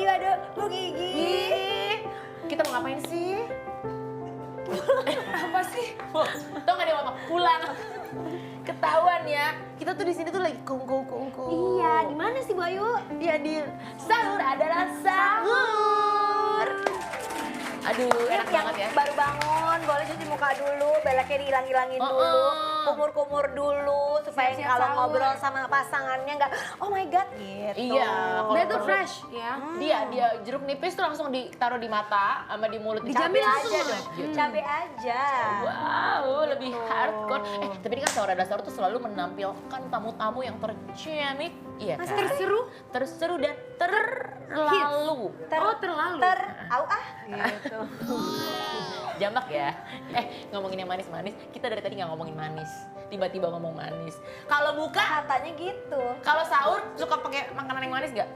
waduh, Bu Gigi. Kita mau ngapain sih? Apa sih? Tau gak dia ngomong pulang? Ketahuan ya, kita tuh di sini tuh lagi kungku. Iya, di mana sih Bu Ayu? Ya di sahur adalah sahur. Aduh, enak banget ya. Baru bangun, boleh cuci muka dulu, belaknya dihilang-hilangin dulu, kumur-kumur dulu, supaya Siap-siap kalau sahur. ngobrol sama pasangannya nggak, oh my god gitu. Iya, kalau Dia tuh perlu. fresh ya. Dia jeruk nipis tuh langsung ditaruh di mata sama di mulut. Dijamin Cabai langsung aja loh. dong. Gitu. Cabe aja. Wow, lebih hardcore. Tapi ini kan sahur ada sahur tuh selalu menampilkan tamu-tamu yang terciamik, iya kan? Terseru dan terlalu. Terlalu. Gitu. Jambak ya. Ngomongin yang manis-manis, kita dari tadi nggak ngomongin manis. Tiba-tiba ngomong manis. Kalau buka, Katanya gitu. kalau sahur suka pakai makanan yang manis nggak?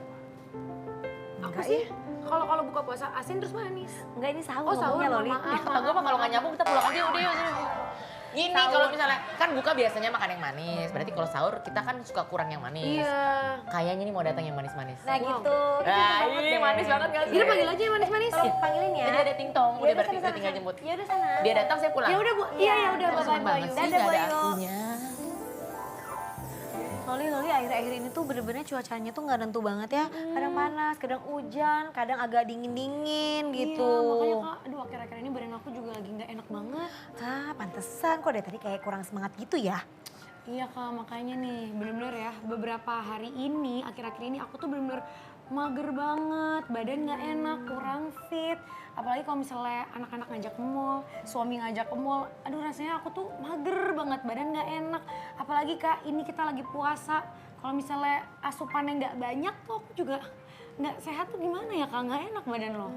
Aku sih kalau buka puasa asin terus manis. Enggak, ini sahur Oh, sahur, ngomongnya loh, Li. maaf. Kata gue mah kalau nggak nyambung kita pulang aja udah yuk. Gini kalau misalnya kan buka biasanya makan yang manis, berarti kalau sahur kita kan suka kurang yang manis. Iya. Kayaknya nih mau datang yang manis-manis. Nah gitu. Nah, ini manis banget gak sih? Jadi panggil aja yang manis-manis. Tolong panggilin ya. Udah ada tingtong, Ya udah udah, berarti sana, kita sana, tinggal sana. jemput. Ya udah sana. Dia datang saya pulang. Ya udah Bu. Iya ya udah Kok bye-bye seneng Bu banget Ayu. sih Dadah, nggak ada Boyo. akunya. Loli akhir-akhir ini tuh bener-bener cuacanya tuh nggak nentu banget ya. Kadang panas, kadang hujan, kadang agak dingin-dingin gitu. Iya, makanya Kak, aduh akhir-akhir ini badan aku juga lagi nggak enak banget. Ah, pantesan kok dari tadi kayak kurang semangat gitu ya. Iya Kak, makanya nih bener-bener ya beberapa hari ini, akhir-akhir ini aku tuh bener-bener mager banget, badan nggak enak, kurang fit. Apalagi kalau misalnya anak-anak ngajak ke mall, suami ngajak ke mall, aduh rasanya aku tuh mager banget, badan nggak enak. Apalagi Kak, ini kita lagi puasa, kalau misalnya asupannya nggak banyak tuh aku juga nggak sehat tuh gimana ya Kak, nggak enak badan lo.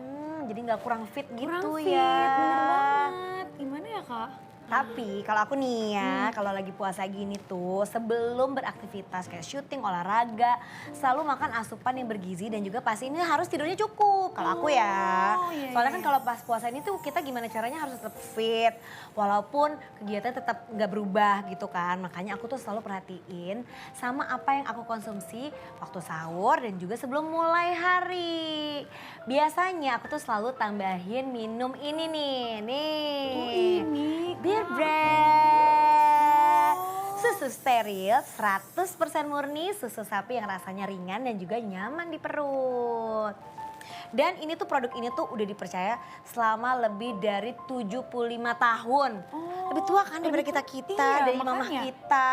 Jadi nggak kurang fit gitu Kurang fit, ya. bener banget. Gimana ya Kak? Tapi kalau aku nih ya, kalau lagi puasa gini tuh sebelum beraktivitas kayak syuting, olahraga, selalu makan asupan yang bergizi dan juga pasti ini harus tidurnya cukup. Kalau aku ya, iya, soalnya kan iya. kalau pas puasa ini tuh kita gimana caranya harus tetap fit, walaupun kegiatan tetap nggak berubah gitu kan. Makanya aku tuh selalu perhatiin sama apa yang aku konsumsi waktu sahur dan juga sebelum mulai hari. Biasanya aku tuh selalu tambahin minum ini nih. Oh ini. Beer Brand. Susu steril 100% murni, susu sapi yang rasanya ringan dan juga nyaman di perut. Dan ini tuh produk ini tuh udah dipercaya selama lebih dari 75 tahun. Lebih tua kan daripada kita-kita, iya, dari mamah makanya. kita.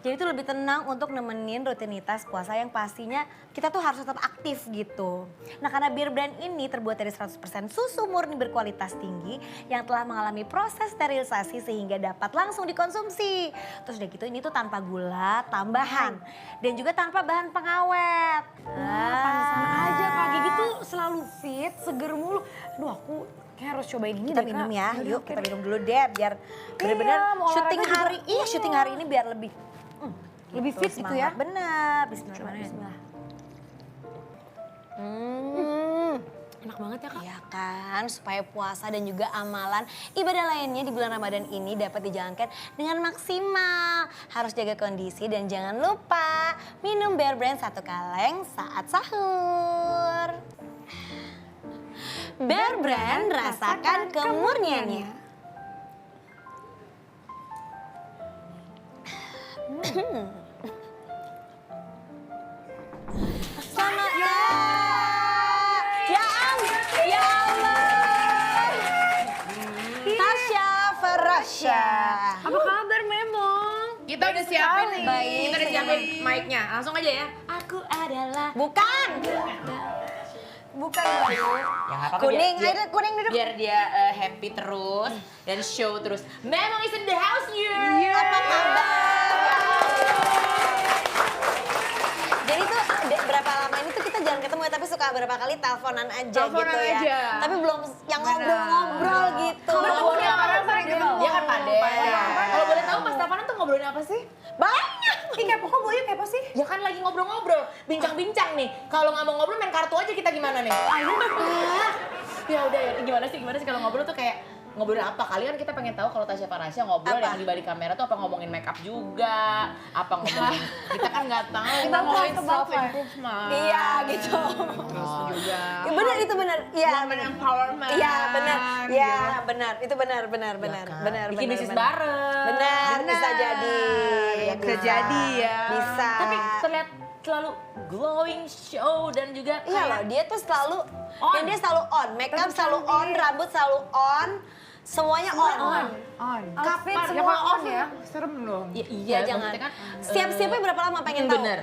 Jadi tuh lebih tenang untuk nemenin rutinitas puasa yang pastinya kita tuh harus tetap aktif gitu. Nah karena Beer Brand ini terbuat dari 100% susu murni berkualitas tinggi yang telah mengalami proses sterilisasi sehingga dapat langsung dikonsumsi. Terus udah gitu ini tuh tanpa gula tambahan dan juga tanpa bahan pengawet. Pantesan aja Kak Gigi tuh selalu fit, seger mulu. Aduh aku kayak harus cobain ini Kita deh, minum Kak. ya, Yaudah, yuk oke kita deh. minum dulu deh biar bener-bener mau syuting olahraga hari, juga. syuting hari ini biar lebih Lebih fit gitu ya. semangat. Bener, bismillahirrahmanirrahim. Enak banget ya Kak. Iya kan, supaya puasa dan juga amalan ibadah lainnya di bulan Ramadan ini dapat dijalankan dengan maksimal. Harus jaga kondisi dan jangan lupa minum Bear Brand 1 kaleng saat sahur. Bear Brand, rasakan kemurniannya. Selamat ya Allah. Tasya Farasya. Apa kabar Memong? Kita udah siapin nih. Baik. Kita udah siapin mic-nya. Langsung aja ya. Aku adalah Bukan. Bukan Bayu. Ya nggak apa-apa, Kuning, biar- ayo kuning duduk. Biar dia happy terus dan show terus. Memang is in the house here. Apa kabar? Jadi tuh berapa lama ini tuh kita jarang ketemu ya, tapi suka berapa kali teleponan aja Teleponan gitu ya. aja. Tapi belum yang ngobrol-ngobrol gitu. Punya orang sering ketemu. Dia kan Pade. Kalau boleh tahu pas teleponan tuh ngobrolin apa sih? Banyak. Ih kepo kok Boyu kepo sih? Ya kan lagi ngobrol-ngobrol, bincang-bincang nih. Kalau nggak mau ngobrol main kartu aja kita gimana nih? Ya udah ya, gimana sih kalau ngobrol tuh kayak ngobrolin apa? Kali kan kita pengen tahu kalau Tasya Farasya ngobrol Apa? yang di balik kamera tuh apa ngomongin makeup juga, apa ngomongin kita kan nggak tahu. Kita ngomongin Apa? self improvement. Iya gitu. Terus juga Ya, benar itu benar. Iya. woman empowerment. Iya benar. Iya gitu. benar. Itu benar benar Ya benar kan? benar. Bikin benar, bisnis benar. bareng. Benar, bisa jadi. Ya, bisa jadi ya. Bisa. Tapi terlihat selalu glowing show dan juga Iya loh, kayak dia tuh selalu On. dan dia selalu on, makeup selalu on, rambut selalu on, semuanya on. On. Outfit Ya semua kalau on ya. serem dong. iya, Ya jangan. maksudnya kan Siap-siapnya berapa lama pengen tahu? bener.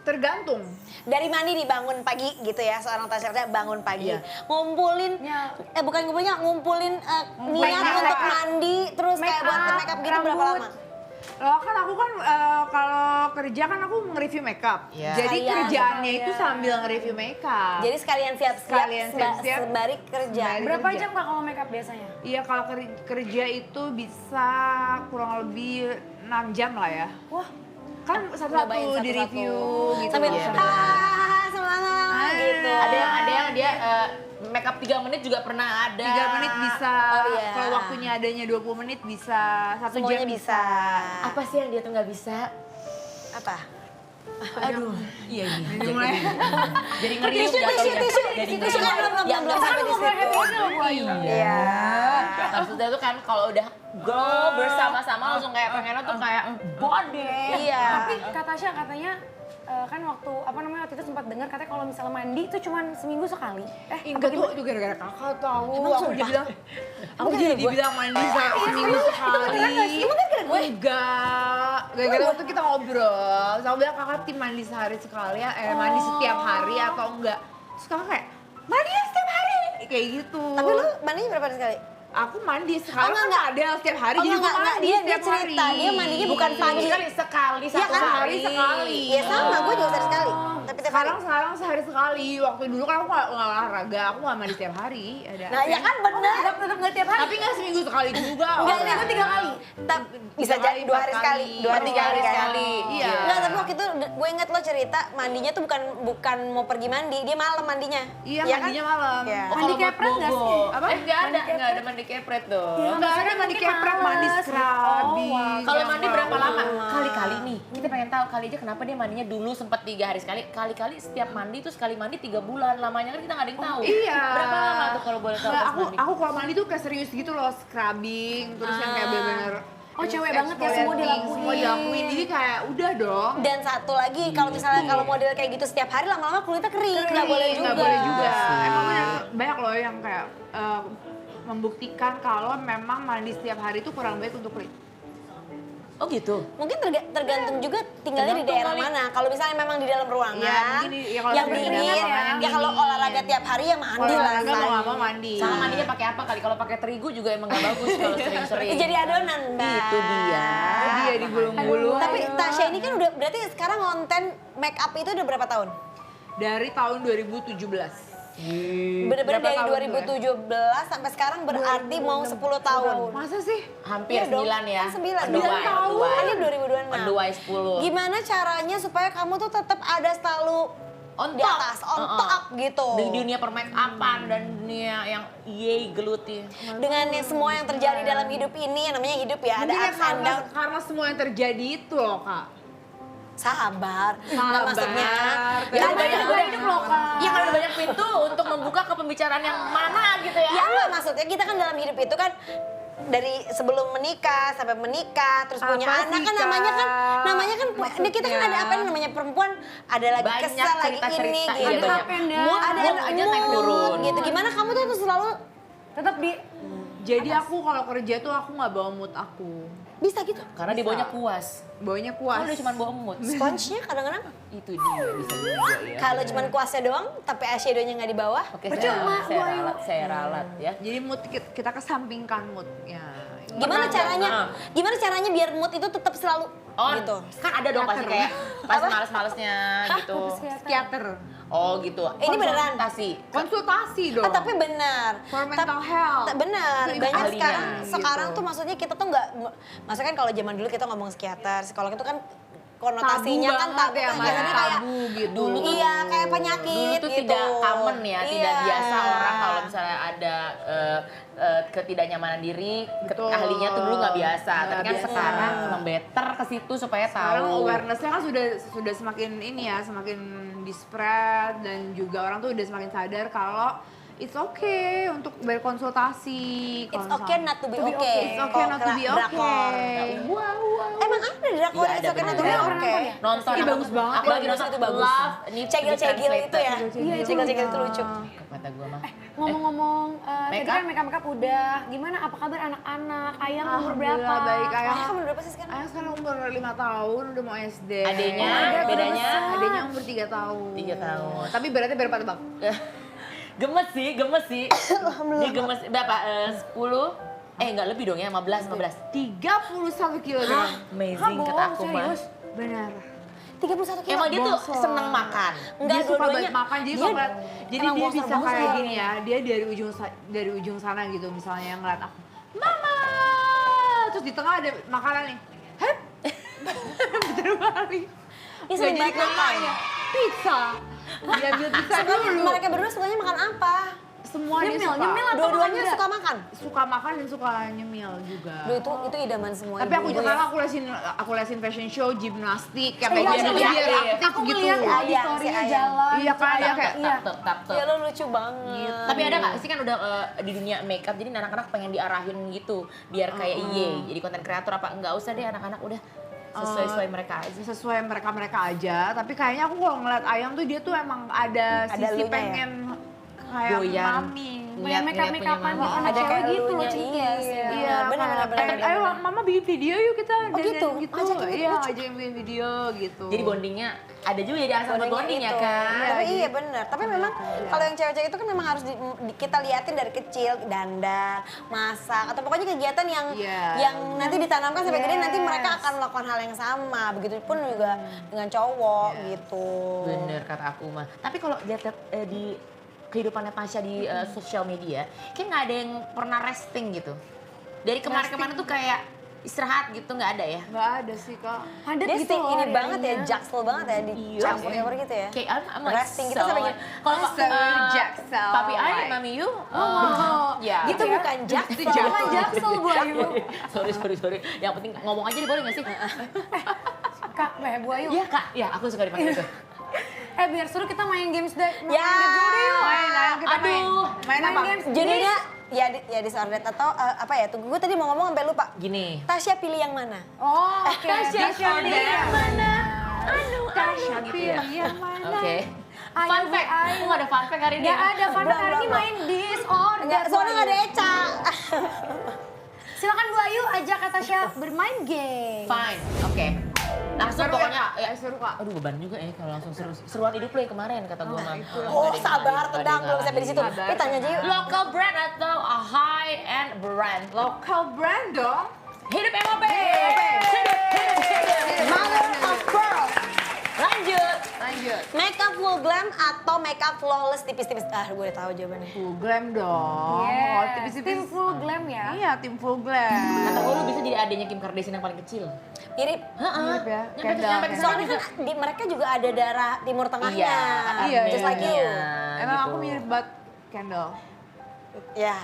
Tergantung. Dari mandi dibangun pagi gitu ya, seorang Tasya Farasya bangun pagi, Iya. ngumpulin, Ya. bukan ngumpulin niat Makeup. untuk mandi, terus kayak buat Makeup, makeup gitu berapa rambut. lama? Loh kan aku kan kalau kerja kan aku nge-review makeup. Iya. Jadi Sekalian. kerjaannya Sekalian. itu sambil nge-review makeup. Jadi sekalian siap-siap, Sekalian siap-siap. sembari kerja. Sembari. Berapa kerja. jam Kak kalau makeup biasanya? Iya kalau kerja itu bisa kurang lebih 6 jam lah ya. Wah, Kan Nyobain satu-satu di review gitu. Sambil Iya, semangat gitu. Ada yang dia makeup 3 menit juga pernah ada. 3 menit bisa, Oh, iya. kalau waktunya adanya 20 menit bisa, 1 Semuanya jam bisa. Apa sih yang dia tuh nggak bisa? Apa? Aduh, iya iya. Jadi mulai. Jadi ngeriuk jatuhnya. Jadi tisu kan belum sampai di situ. Iya. Maksudnya tuh kan kalau udah glow bersama-sama langsung kayak pengennya tuh kayak body. Iya. tapi Kak Tasya katanya kan waktu itu sempat dengar katanya kalau misalnya mandi itu cuma seminggu sekali. Enggak tuh itu gara-gara kakak tahu. Aku jadi bilang, aku Emang jadi gara-gara gue? dibilang mandi seminggu sekali. Emang kan gara gue? Enggak. Gara-gara waktu kita ngobrol, terus aku bilang kakak tim mandi sehari sekali ya, mandi setiap hari atau enggak. Terus kakak kayak, mandi ya setiap hari. Kayak gitu. Tapi lu mandinya berapa sekali? Aku mandi sekarang enggak, kan ada setiap hari, Oh, jadi enggak, aku mandi dia setiap cerita, hari. dia mandinya bukan pagi. Sekali sekali Iya satu kan? hari. Sekali. Iya sama, gue juga sehari sekali. Tapi tiap hari. Sekarang sehari sekali. Waktu dulu kan aku nggak olahraga, aku nggak mandi tiap hari. Ada. Nah ya kan bener. Tetap nggak tiap hari. Tapi nggak seminggu sekali juga. Enggak, orang. itu 3 kali. Bisa jadi 2 hari sekali. 2 hari 3 hari kan? sekali. Iya. Enggak, tapi waktu itu gue inget lo cerita mandinya tuh bukan mau pergi mandi, dia malam mandinya. Iya, Ya kan? mandinya malam. Iya. Oh, Mandi kalau buat kepret nggak bobo. sih? Apa? Nggak ada mandi kepret dong. Nggak ada mandi kepret, mandi scrubbing. Kalau Yang mandi berapa mau. lama? Kali-kali nih, kita pengen tahu kali aja kenapa dia mandinya dulu sempat 3 hari sekali. Kali-kali setiap mandi tuh sekali mandi 3 bulan. Lamanya kan kita nggak ada yang tahu. Iya. Berapa lama tuh kalau boleh tahu Nggak, pas aku mandi? aku kalau mandi tuh kayak serius gitu loh, scrubbing, terus yang kayak bener-bener Oh, cewek banget ya, semua dilakuin. Semua dilakuin, jadi kayak udah dong. Dan satu lagi kalau misalnya kalau model kayak gitu setiap hari lama-lama kulitnya kering, nggak boleh juga. Nggak boleh juga. Emang banyak loh yang kayak membuktikan kalau memang mandi setiap hari itu kurang baik untuk kulit. Oh gitu. Mungkin tergantung juga tinggalnya di Tergantung daerah kali. mana. Kalau misalnya memang di dalam ruangan, Iya, mungkin ya kalau yang di dalam dingin, ruangan yang ya kalau dingin. olahraga tiap hari ya mandi lah. Olahraga mau say. nggak mau mandi. Sama mandinya pakai apa kali? Kalau pakai terigu juga emang nggak bagus kalau sering-sering. Jadi adonan, Mbak. Itu dia. Dia digulung-gulung. Tapi Tasya ini kan udah berarti sekarang konten make up itu udah berapa tahun? Dari tahun 2017. Bener-bener Berapa dari tahun tuh 2017 sampai sekarang berarti mau 10 tahun. Masa sih? Hampir Iya dong, 9 ya. kan 9 On the way, tahun. on the way. Ini 2026. On the way 10. Gimana caranya supaya kamu tuh tetap ada selalu On di top. atas, on top gitu. Di dunia permake upan dan dunia yang yeay geluti. Dengan yang semua yang terjadi dalam hidup ini, yang namanya hidup ya, ada Mungkin ya ups and down. karena semua yang terjadi itu loh kak. Sabar. Nggak Sabar. maksudnya. Ya, Ya, banyak juga hidup loh, Kak. Ya kan ada banyak pintu untuk membuka ke pembicaraan yang mana gitu ya. ya enggak, maksudnya kita kan dalam hidup itu kan dari sebelum menikah sampai menikah terus punya Apa anak sih, kan Kak? ini kita kan ada apa yang namanya perempuan ada lagi Banyak kesel lagi cerita-cerita, ini iya, gitu. Ada up and down. Mood Ada aja naik turun. gitu. Gimana kamu tuh selalu Tetap di Jadi aku kalau kerja tuh aku nggak bawa mood aku. bisa gitu. Karena dibawanya kuas. Bawanya Kalau kuas. udah cuma bawa mood. Sponge-nya kadang-kadang Itu dia bisa juga ya. kalau cuma kuasnya doang tapi eyeshadow-nya nggak di bawah. Oke, Percuma, saya Bu Ayu. ralat, saya ralat ya. Jadi mood kita kesampingkan mood. Ya. Gimana caranya? Gimana caranya biar mood itu tetap selalu On. gitu? Kan ada dong pasti kayak pas males-malesnya gitu. Psikiater. Oh gitu. Ini beneran? Konsultasi. Konsultasi dong. Tapi benar. For mental health. Benar. Itu Banyak ahlinya, sekarang gitu. tuh maksudnya kita tuh nggak, maksudnya kan kalau zaman dulu kita ngomong psikiater, psikolog itu kan konotasinya kan tabu ya, kan masih biasanya kayak tabu gitu. Dulu tuh- iya kayak penyakit Dulu tuh gitu. tidak common ya, tidak Iya. biasa orang kalau misalnya ada ketidaknyamanan diri, Betul. ahlinya tuh dulu nggak biasa. Nggak Tapi kan biasa. sekarang emang better ke situ supaya Sekarang tahu. awareness-nya kan sudah semakin ini ya, semakin di-spread dan juga orang tuh udah semakin sadar kalau it's okay untuk berkonsultasi. It's Kalau okay misalnya- not to be It's okay. okay not to be Drakor. okay. Wow. Emang ada drakor Iya, It's ada okay not to bener. be Pernah okay. nonton ya? Nonton Ini aku- bagus banget. Aku lagi Bagus, nonton itu bagus. Love, ini Cegil-cegil itu ya. Iya, itu Cegil-cegil iya. itu lucu. Kata gue mah. Ngomong-ngomong, tadi Makeup? kan makeup udah. Gimana? Apa kabar anak-anak? Ayang umur berapa? Alhamdulillah baik. Ayah kamu berapa sih sekarang? Ayah sekarang umur 5 tahun, udah mau SD. Adenya, Oh, bedanya Adenya umur 3 tahun. 3 tahun. Tapi beratnya berapa tebak? Gemes sih. Dia gemes berapa? 10? Enggak lebih dong ya, 15. 31 kilogram. Amazing kata aku mah. Benar. 31 kilo. Emang dia tuh Bongsor. seneng makan. Enggak, Dia suka dua-duanya. banget makan, jadi Dia kalau ngeliat- jadi emang dia bongsor bisa banget. kayak gini ya, dia dari ujung sana gitu, misalnya ngeliat aku, Mama! Terus di tengah ada makanan nih, hep! Bener balik. Ih, sering Nggak jadi banget makan. namanya, pizza. Dia ambil pizza Sukanya, dulu. mereka berdua sukanya makan apa? Semua dia suka. nyemil atau Dua-duanya makan suka makan? Suka makan dan suka nyemil juga. Duh, itu idaman semua Tapi aku ibu-ibu sekarang ya. aku lesin fashion show, gimnastik, kayak Iya, biar iya, biar iya. aktif Aku gitu. ngeliat Ayang, di si story-nya Ayang. jalan. Iya, kayak Iya. Tetap. Ya lo lucu banget. Tapi ada nggak sih kan udah di dunia makeup, jadi anak-anak pengen diarahin gitu, biar kayak jadi konten kreator apa nggak usah deh anak-anak udah sesuai mereka aja. Sesuai mereka aja, tapi kayaknya aku kalau ngeliat Ayang tuh dia tuh emang ada Ada sisi elunya ya? pengen kayak Doyan. mami. Pengen make-up-make-upan punya di mama. anak Ada cewek kayak gitu loh elunya, Cindy. iya sih. Iya, benar, kayak, benar, "Eh, benar, ayo benar." mama bikin video yuk kita Oh, dandan gitu? gitu. Ajakin gitu, Iya, lucu. ajakin bikin video gitu. Jadi bondingnya ada juga jadi asal buat bonding ya itu. kan. Tapi iya benar. Tapi memang kalau yang cewek-cewek itu kan memang harus kita liatin dari kecil, dandan, masak atau pokoknya kegiatan yang Iya. yang nanti ditanamkan sampai gede nanti Yes. mereka akan melakukan hal yang sama. Begitupun juga dengan cowok gitu. Bener kata aku mah. Tapi kalau lihat di kehidupan Natasha di sosial media, kayak nggak ada yang pernah resting gitu. Dari kemarin-kemarin tuh kayak istirahat gitu nggak ada ya? Nggak ada sih kak. Padat Dia gitu sih loh ini banget ya, harinya. jaksel banget ya, dicampur-campur gitu ya. Kayak I'm like Resting, kita sampai gini, kalau So jaksel, papi I, like. mami you, Iya. Itu ya. bukan jaksel. Itu cuma jaksel Bu Ayu. sorry. Yang penting ngomong aja deh boleh nggak sih? Kak, Bu Ayu. Iya kak, ya aku suka dipanggil itu. Biar seru kita main games deh. Ya. Main, ayo kita main. Aduh. Main apa? games. Judulnya ya disordered atau apa ya? Tunggu gue tadi mau ngomong sampai lupa. Gini. Tasya pilih yang mana? Oh, oke. Tasya pilih yang mana? Tasya gitu pilih ya. yang mana? Oke. Ayo, Fun Bu fact, Ayu. aku nggak ada fun fact hari ini. Gak ada, fun fact hari ini Belum. main disorder. Enggak, soalnya nggak ada Eca. Silakan Bu Ayu ajak Kak Tasya bermain game. Fine, oke. Langsung Seru ya? pokoknya, ya, Seru kak. aduh beban juga ya kalau langsung seruan hidup lo yang kemarin kata gue mah. Oh sabar, tenang, belum sampai di situ. Sabar. Kita tanya aja yuk. Local brand atau a high end brand? Local brand dong. Hidup MOP! Mother of pearl. Lanjut. Lanjut. Makeup full glam atau makeup flawless tipis-tipis? Ah, gue udah tahu jawabannya. Full glam dong. Yes. Oh, tipis-tipis. Tim full glam ya. Iya, tim full glam. Kata gue lu bisa jadi adanya Kim Kardashian yang paling kecil. Mirip. Mirip ya, Nyampe Kendall. ke sana Soalnya juga. kan mereka juga ada darah timur tengahnya. Iya, Iya, Just iya, like you. iya. Emang gitu. aku mirip banget Kendall. Ya,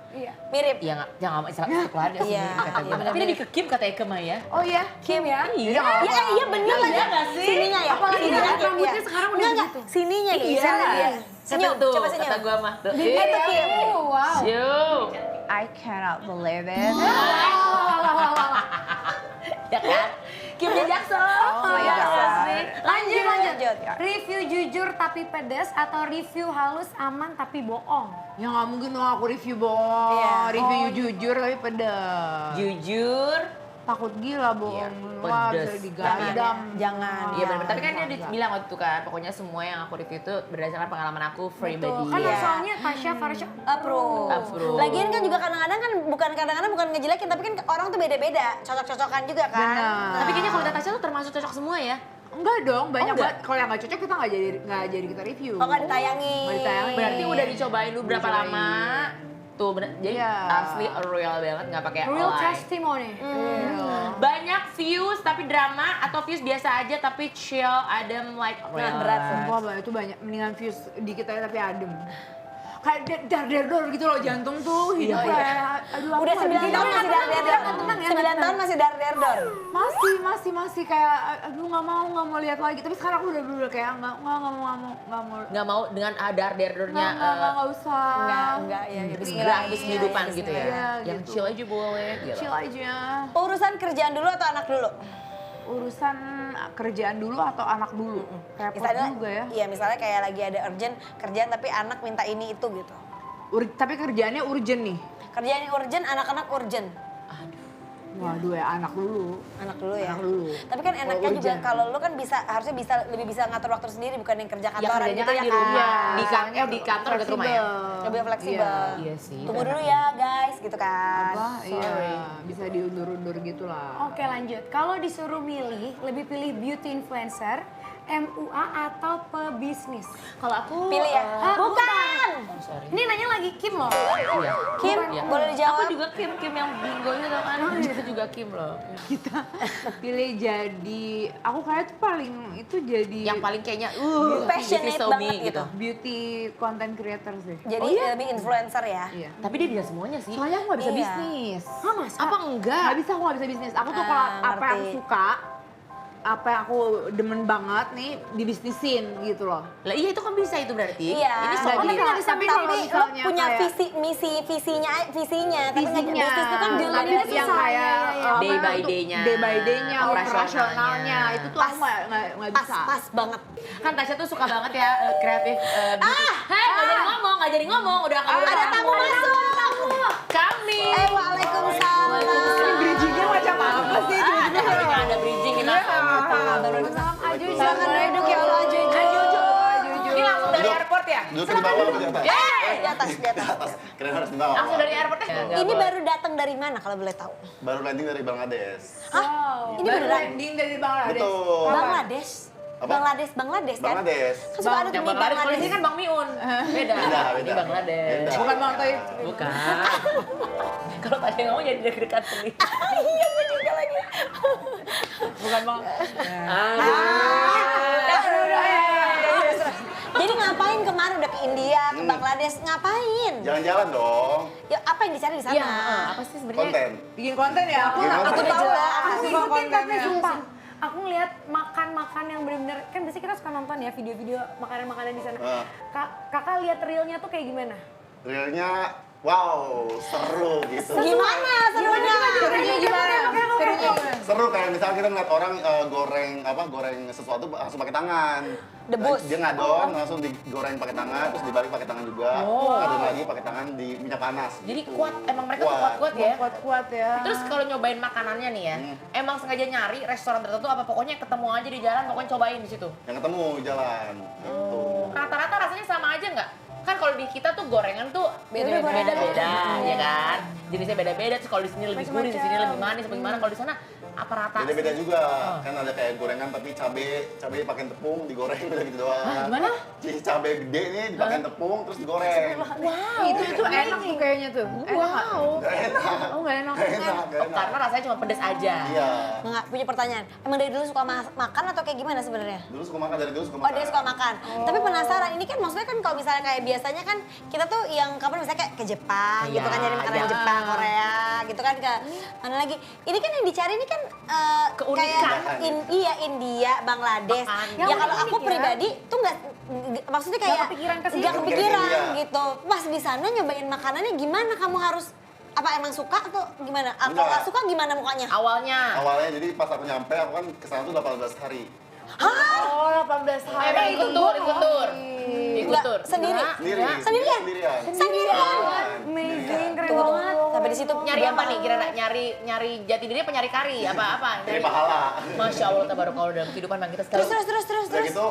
Iya. mirip. Iya nggak, jangan sekeluarga sih Iya, kata gue. iya, Tapi dia di ke Kim katanya ke Maya. Oh iya? Kim ya. Iya. Iya bener lah ya. nggak sih? Sininya ya. Apalagi Sininya kan Kim, rambutnya iya. sekarang udah Enggak, begitu. Sininya nih. Iya. Iya. Senyum, Kata tuh, coba senyum. kata gue mah. Tuh. Itu Kim. Wow. Siu. I cannot believe it. Ya kan? Kim Jackson. Oh my Iya God. nggak sih? Lanjut. Lanjut. Review jujur tapi pedas atau review halus aman tapi bohong? Ya nggak mungkin dong aku review bohong. Iya. Review jujur tapi pedas. Jujur. Takut gila bohong. Iya, Wah, pedes. bisa digadam. Jangan. Iya benar. Tapi kan dia Jangan. bilang waktu itu kan, pokoknya semua yang aku review itu berdasarkan pengalaman aku pribadi. Kan Iya. soalnya Tasya Farsha Approve. Approve. Lagian kan juga kadang-kadang kan bukan ngejelekin tapi kan orang tuh beda-beda, cocok-cocokan juga kan. Benar. Tapi kayaknya kalau Natasha tuh termasuk cocok semua ya. Enggak dong, banyak enggak? banget. Kalau yang nggak cocok kita nggak jadi kita review. Oh nggak ditayangin. Nggak ditayangin. Berarti udah dicobain dulu berapa Dicobain. lama? Tuh bener, jadi Iya. asli real banget nggak pakai real online. testimony. Iya. Banyak banyak views tapi drama atau views biasa aja tapi chill, adem, like berat. Sumpah banget itu banyak, mendingan views dikit aja tapi adem. Kayak dar gitu loh jantung tuh, hidup kayak aduh aku Udah nggak 9 bisa. tahun masih dar-der. 9 tahun masih dar-der. Masih kayak aduh nggak mau lihat lagi. Tapi sekarang aku udah bener kayak nggak mau. nggak mau dengan dar-dernya Nggak usah. Enggak ya. bismillah habis kehidupan gitu ya. Iya, Yang gitu. chill aja boleh gitu. Chill aja. Urusan kerjaan dulu atau anak dulu? Urusan kerjaan dulu atau anak dulu? Repot juga ya. Iya, misalnya kayak lagi ada urgent kerjaan tapi anak minta ini itu gitu. Tapi kerjaannya urgent nih. Kerjaan urgent, anak-anak urgent. Waduh ya anak dulu. Anak dulu ya. Anak dulu. Tapi kan enaknya Kalau juga urgent. kalau lu kan lebih bisa ngatur waktu sendiri bukan yang kerja Ya kantoran kerjanya gitu kan ya di kan. rumah, di soalnya di kantor dekat rumah ya. Lebih fleksibel. Iya sih. Tunggu dulu ya guys gitu kan. Apa? Iya, bisa diundur-undur gitu lah. Oke lanjut, kalau disuruh milih, lebih pilih beauty influencer, MUA atau pebisnis? Kalau aku Pilih ya. Bukan. Oh, sorry. Ini nanya lagi Kim loh. Iya. Kim, Iya. boleh Aku dijawab? juga Kim yang bingo itu tau kan. Itu juga Kim loh. Pilih jadi, aku kayak tuh paling itu jadi Yang paling kayaknya Passionate this is so me, banget gitu. beauty content creator sih. Jadi lebih influencer ya. Iya. Tapi dia bisa semuanya sih. Soalnya aku gak bisa Iya. bisnis. Hah masa? Apa enggak? Gak bisa, aku gak bisa bisnis. Aku tuh kalau apa yang aku ngerti. suka, apa yang aku demen banget nih dibisnisin gitu loh. Lah iya itu kan bisa itu berarti. Iya. Ini Nggak soal bisa. dia. Tapi Tapi kalau lo misalnya punya kayak- visinya, tapi nggak Visinya, bisnis itu kan tapi jalaninnya yang susah. kayak Day apa by tuh, day-nya, day by day-nya, operasionalnya. operasionalnya, itu tuh aku nggak Pas, bisa. pas banget. Kan Tasya tuh suka banget ya kreatif. Hei nggak jadi ngomong, udah kamu Ada tamu masuk. Kami. Waalaikumsalam. Ini bridgingnya macam apa sih? Nggak ada bridging kita. Silakan duduk ya Allah Jojo. Ini langsung dari airport ya? Duduk di bawah apa di atas? Di atas, di atas. Atas. Keren harus di bawah. Langsung dari airport ya? Ini baru datang dari mana kalau boleh tahu? Baru landing dari Bangladesh. Hah? Ini Baru beneran? landing dari Bangladesh. Betul. Bangladesh? Apa? Bangladesh kan? Bangladesh. Kan suka ada tuh Yang mie Bangladesh, kalau di Bangladesh. sini kan Bang Miun. Beda. Beda. Ini Bangladesh. Beda. Bukan Bang Toy. Bukan. Kalau tadi ngomong jadi deg-degan sendiri. Iya, gue juga lagi. Bukan Bang. Jadi ngapain kemarin udah ke India, ke Bangladesh, ngapain? Jalan-jalan dong. Ya apa yang dicari di sana? Iya, apa sih sebenarnya? Konten. Bikin konten ya? Aku Bikin konten. Udah tahu. jelas. Aku suka kontennya. Sumpah, aku ngeliat makan-makan yang bener-bener, kan biasanya kita suka nonton ya video-video makanan-makanan di sana. Kakak lihat realnya tuh kayak gimana? Realnya, wow, seru gitu. Gimana serunya? Serunya gimana? Serunya gimana? Seru kayak misalnya kita ngeliat orang goreng sesuatu langsung pakai tangan. Debus. Dia ngadon langsung digoreng pakai tangan, terus dibalik pakai tangan juga. Ngadon lagi pakai tangan di minyak panas. Jadi kuat, emang mereka tuh Kuat. kuat-kuat ya. Kuat-kuat ya. Terus kalau nyobain makanannya nih ya, emang sengaja nyari restoran tertentu apa pokoknya ketemu aja di jalan, pokoknya cobain di situ. Yang ketemu jalan. Gitu. Rata-rata rasanya sama aja nggak? Kan kalau di kita tuh gorengan tuh Beda-beda. beda-beda, ya kan? Jenisnya beda-beda. Terus kalau di sini lebih gurih, di sini lebih manis, apa gimana? Kalau di sana apa rata? Beda-beda juga. Kan ada kayak gorengan tapi cabe pakai tepung digoreng udah gitu doang. Gimana? Jadi cabe gede nih dipakai tepung terus digoreng. Itu enak tuh kayaknya tuh. Wow. Gak enak. Oh nggak enak. Gak enak, gak enak. Karena rasanya cuma pedes aja. Iya. Nggak, punya pertanyaan. Emang dari dulu suka makan atau kayak gimana sebenarnya? Dulu suka makan, dari dulu suka Oh makan. dia suka makan. Tapi penasaran, ini kan maksudnya kan kalau misalnya kayak biasanya kan kita tuh yang kapan misalnya kayak ke Jepang gitu kan, Iya, nyari makanan iya. Jepang, Korea gitu kan ke mana lagi. Ini kan yang dicari ini kan Keunikan. kayak iya India, Bangladesh. Makan. Ya Yang kalau unik aku ya. pribadi tuh maksudnya kayak Nggak kepikiran ke situ. nggak kepikiran Iya. gitu. Pas di sana nyobain makanannya gimana? Kamu harus apa emang suka atau gimana? Kalau Enggak. nggak suka gimana mukanya? Awalnya. Awalnya jadi pas aku nyampe, aku kan kesana tuh 18 hari. Oh 18 hari. ikut tur. Ikut Nggak, tur. sendiri? Sendiri. Sendirian? Sendirian. Sendirian? Amazing, keren Tunggu, banget. sampai di situ Nyari apa nih? Kira nyari jati diri apa nyari kari? Apa? Dari pahala. Masya Allah, tabarakallah dalam kehidupan memang kita Terus sekarang. Udah gitu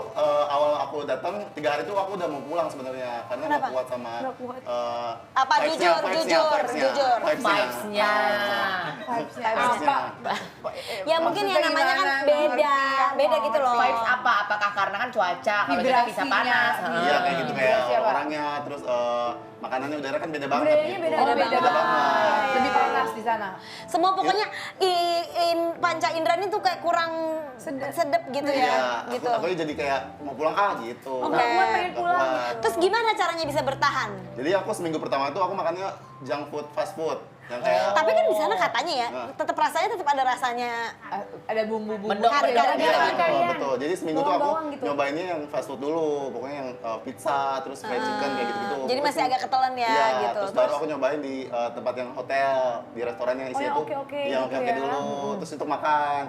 awal aku datang 3 hari itu aku udah mau pulang sebenarnya karena nggak Kenapa? kuat sama Apa? Jujur. Vibes-nya. Ya mungkin yang namanya kan beda beda gitu loh. Vibes apa? Apakah karena kan cuaca, kalau kita bisa panas. Iya kayak gitu kayak Vibrasi apa? orangnya, terus makanannya udara kan beda banget Budayanya gitu. beda Oh, beda banget. banget. Lebih panas di sana. Semua pokoknya panca indera ini tuh kayak kurang sedep gitu ya. Iya, Gitu. aku jadi kayak mau pulang gitu. Oke. Nggak Kuat, pengen nggak pulang. kuat. Terus gimana caranya bisa bertahan? Jadi aku seminggu pertama itu aku makannya junk food, fast food. Yang kayak Tapi kan di sana katanya ya, Nah. tetap rasanya tetap ada rasanya. Ada bumbu-bumbu. Mendok, Gara-gara Iya, gitu betul, kalian. betul. Jadi seminggu tuh aku Bawang-bawang gitu. nyobainnya yang fast food dulu. Pokoknya yang pizza, terus fried chicken kayak gitu-gitu. Jadi masih agak ketelan ya Iya, gitu. terus baru aku nyobain di tempat yang hotel, di restoran yang isinya yang tuh oke-oke yang gitu oke-oke ya. dulu. Terus untuk makan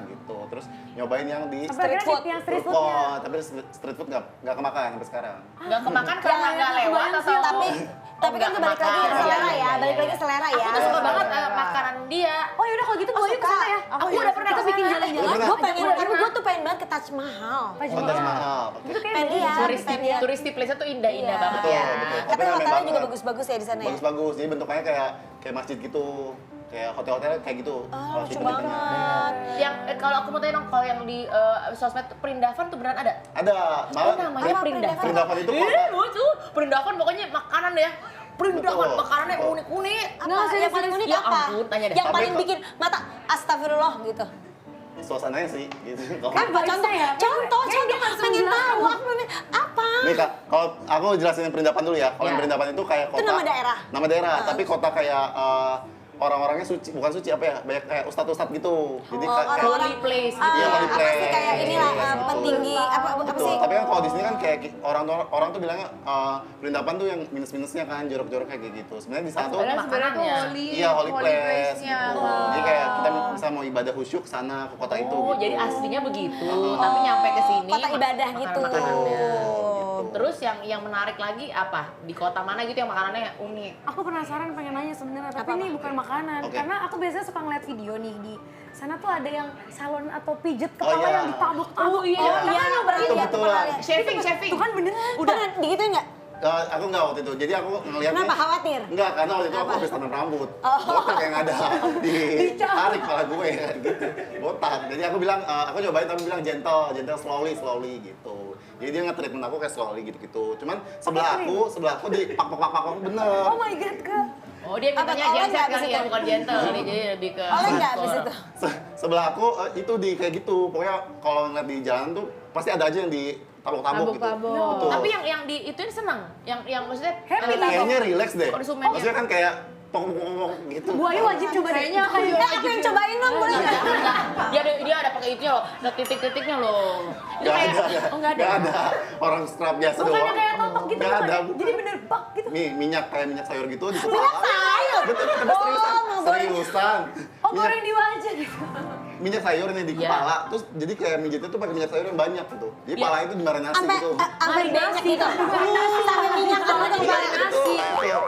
gitu. Terus nyobain yang di Sampai akhirnya food. yang street food foodnya. court. Tapi street food nggak kemakan sampai sekarang. Nggak kemakan karena nggak lewat atau Tapi kan nggak balik lagi kemakan. selera Iya, ya, iya, balik iya. lagi selera ya. Aku tuh suka banget makanan dia. Oh yaudah kalau gitu gue yuk ke sana ya. Aku udah pernah tuh bikin jalan-jalan. Pernah? Gue pengen, tapi gue tuh pengen banget ke Taj Mahal. Taj Mahal. Itu kayak Pengen lihat, Touristy, pengen lihat. touristy place-nya tuh indah-indah Iya. banget Betul, ya. betul. Tapi rame hotelnya juga banget. bagus-bagus ya di sana ya. Bagus-bagus. Jadi bentuknya kayak masjid gitu. Kayak hotel-hotel kayak gitu. Oh, Kalau lucu tipe-tipenya. banget. Yang kalau aku mau tanya dong, kalau yang di sosmed tuh Perindavan tuh beneran ada? Ada, malah Oh, namanya Apa Perindavan. Perindavan itu kota. Lucu. Perindavan pokoknya makanan ya. Perindavan Betul. makanannya unik-unik. Apa? Nggak, Yang paling unik Ya apa? ampun, tanya deh. Yang Tapi paling kok- bikin mata astagfirullah gitu. Suasananya sih gitu. Kalau- Apa contoh? ya? Contoh, pengen tahu apa? Nih Kak, kalau aku jelasin yang Perindavan dulu ya. Kalau yang Ya. Perindavan itu kayak kota. nama daerah? Nama daerah, tapi kota kayak orang-orangnya suci, bukan suci apa ya? Banyak kayak ustadz-ustadz gitu. Jadi kayak Holy place gitu. Iya, holy Apa sih place. kayak inilah Gitu. petinggi apa Betul. sih? Tapi kan kalau di sini kan kayak orang tuh bilangnya Perindavan tuh yang minus-minusnya kan, jorok-joroknya kayak gitu. Sebenarnya di sana tuh Padahal sebenarnya tuh makanannya. holy, iya holy place. place-nya. Gitu. Jadi kayak kita bisa mau ibadah khusyuk ke sana ke kota itu. Oh, gitu. jadi aslinya begitu, tapi nyampe ke sini Kota ibadah gitu. makanan-makanannya. Gitu. Terus yang menarik lagi apa? Di kota mana gitu yang makanannya unik? Aku penasaran pengen nanya sebenarnya, tapi Apa-apa? ini bukan makanan. Oke. Karena aku biasanya suka ngeliat video nih di sana tuh ada yang salon atau pijet Oh, kepala iya. yang ditabuk-tabuk. Oh, iya. Oh iya, berarti Itu ya. betulan. Shaving. Itu kan beneran. Udah digituin nggak? Aku nggak waktu itu, jadi aku ngeliatnya Kenapa khawatir? Enggak, karena waktu itu aku habis tanam rambut botak yang ada ditarik kepala gue gitu, botak. Jadi aku bilang, aku nyobain tapi bilang gentle slowly gitu. Jadi dia nge-treatment aku kayak slowly gitu. Cuman sebelah aku di pak bener. Oh my god, Kak. Oh, dia mintanya Apa, oleh gentle nggak kali abis ya, itu? bukan gentle. Ini jadi lebih ke Oleh nggak abis hardcore. itu? Sebelah aku itu di kayak gitu. Pokoknya kalau ngeliat di jalan tuh pasti ada aja yang di tabuk-tabuk gitu. Tabuk-tabuk. Betul. Tapi yang di ituin seneng. Yang maksudnya Happy kita- kayaknya relax deh. Konsumennya. Maksudnya kan kayak pong gitu. Bu Ayu wajib coba deh. Kayaknya aku Eh, aku yang cobain dong, boleh nggak? Dia ada pakai itunya loh, ada titik-titiknya loh. Itu Nggak kayak ada. oh enggak ada. Nggak ada. Orang scrub biasa doang. Bukannya kayak totok gitu Nggak bukan ada. ya? bukan. Jadi bener bak gitu. Minyak kayak minyak sayur gitu di kepala. sayur? Betul, tapi seriusan. Oh goreng di wajah gitu. Minyak sayur ini di Iya. kepala, terus jadi kayak mijitnya tuh pakai minyak sayur yang banyak gitu. Jadi Iya. pala itu dimarinasi Sampai gitu. sampai banyak gitu. Sampai minyak banget yang Iya, banyak. gitu. Iya.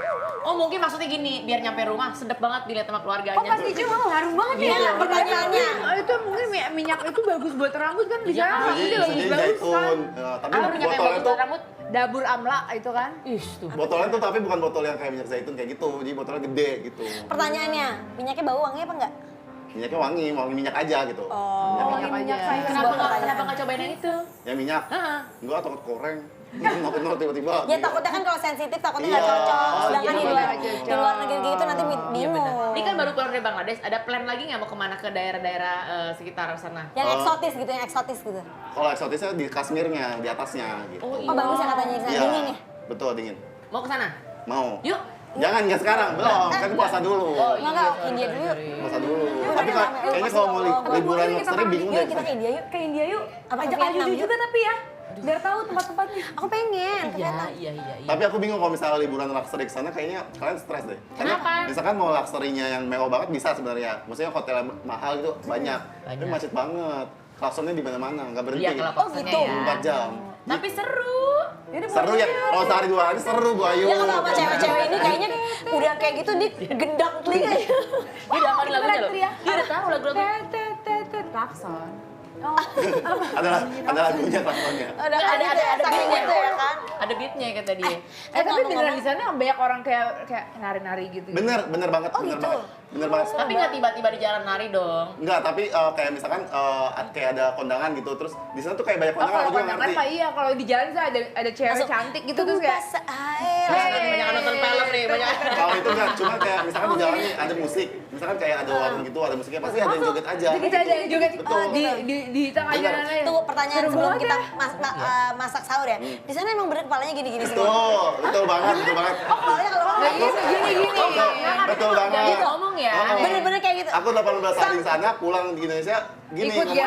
Oh mungkin maksudnya gini, biar nyampe rumah sedap banget dilihat sama Oh keluarganya. pas dicoba harum banget ya. Iya, pertanyaannya. Itu mungkin minyak itu bagus buat rambut kan bisa Iya, rambutnya Jadi bagus jadi bagus kan. zaitun. Ya, tapi Apa minyak yang botolnya bagus tuh buat rambut? Dabur amla itu kan. Ih, tuh. botolnya tuh tapi bukan botol yang kayak minyak zaitun kayak gitu. Jadi botolnya gede gitu. Pertanyaannya, minyaknya bau wangi apa enggak? Minyaknya wangi minyak aja gitu. Oh. Minyak aja. Kenapa nggak cobain yang itu? Yang minyak. Heeh. Enggak takut koreng. Nol tiba-tiba. Ya gitu. takutnya kan kalau sensitif takutnya nggak Iya. cocok. Oh, Sedangkan iya, di luar negeri gitu nanti Iya bingung. benar. Ini kan baru keluar dari Bangladesh, ada plan lagi nggak mau kemana ke daerah-daerah sekitar sana? Yang eksotis gitu, yang eksotis gitu. Kalau eksotisnya di Kashmirnya, di atasnya gitu. Oh, Oh bagus ya katanya di sana, Iya. dingin ya? Betul, dingin. Mau ke sana? Mau. Yuk. Jangan, nggak sekarang, belum. Kan puasa dulu. Enggak, India dulu yuk. Puasa dulu. Yuk, Tapi rame-rame. kayaknya kalau mau liburan lobsternya bingung Yuk deh. kita ke India yuk. Ke India yuk. Apa ke Ajak Vietnam Ayu yuk? juga tapi ya. Biar tahu tempat-tempatnya. Aku pengen ke Iya, Vietnam. iya. Tapi aku bingung kalau misalnya liburan luxury ke sana kayaknya kalian stres deh. Karena Kenapa? misalkan mau luxury-nya yang mewah banget bisa sebenarnya. Maksudnya hotel mahal itu banyak. Tapi Banyak. macet banget. Klaksonnya di mana-mana, nggak berhenti. Iya kalau Oh, kosannya gitu. ya. 4 jam. Tapi seru. Yaudah, Seru ya, kalau sehari 2 hari seru Bu Ayu. Ya kalau sama cewek-cewek ini kayaknya udah kayak gitu dia gendang telinga. Dia udah hafalin lagunya loh. teriak. Dia udah tahu lagu-lagu. Tet klakson. Ada lagunya klaksonnya. Ada saking beatnya. gitu ya kan. Ada beatnya kata dia. Tapi beneran di sana banyak orang kayak nari-nari gitu. Bener banget, Oh, bener gitu? banget. Bener banget. Tapi nggak tiba-tiba di jalan nari dong. Enggak, tapi kayak misalkan kayak ada kondangan gitu, terus di sana tuh kayak banyak Oh, kondangan, kalau aku juga kondangan ngerti. mah iya, kalau di jalan tuh ada cewek cantik gitu terus kayak Banyak nonton film nih, banyak. Kalau itu enggak, cuma kayak misalkan di jalan nih ada musik, misalkan kayak ada warung gitu, ada musiknya, pasti ada yang joget aja. kita ada juga Betul. di tengah Bener. jalan aja. Tunggu pertanyaan Seru sebelum banget kita ya. masak sahur ya. Di sana emang bener kepalanya gini-gini semua. Betul banget, betul banget. Kepalanya kalau ngomong Kayak gitu, gini. Betul banget. Gitu ngomong ya. bener-bener kayak gitu. Aku 18 hari di sana, pulang di Indonesia, gini. Ikut ya.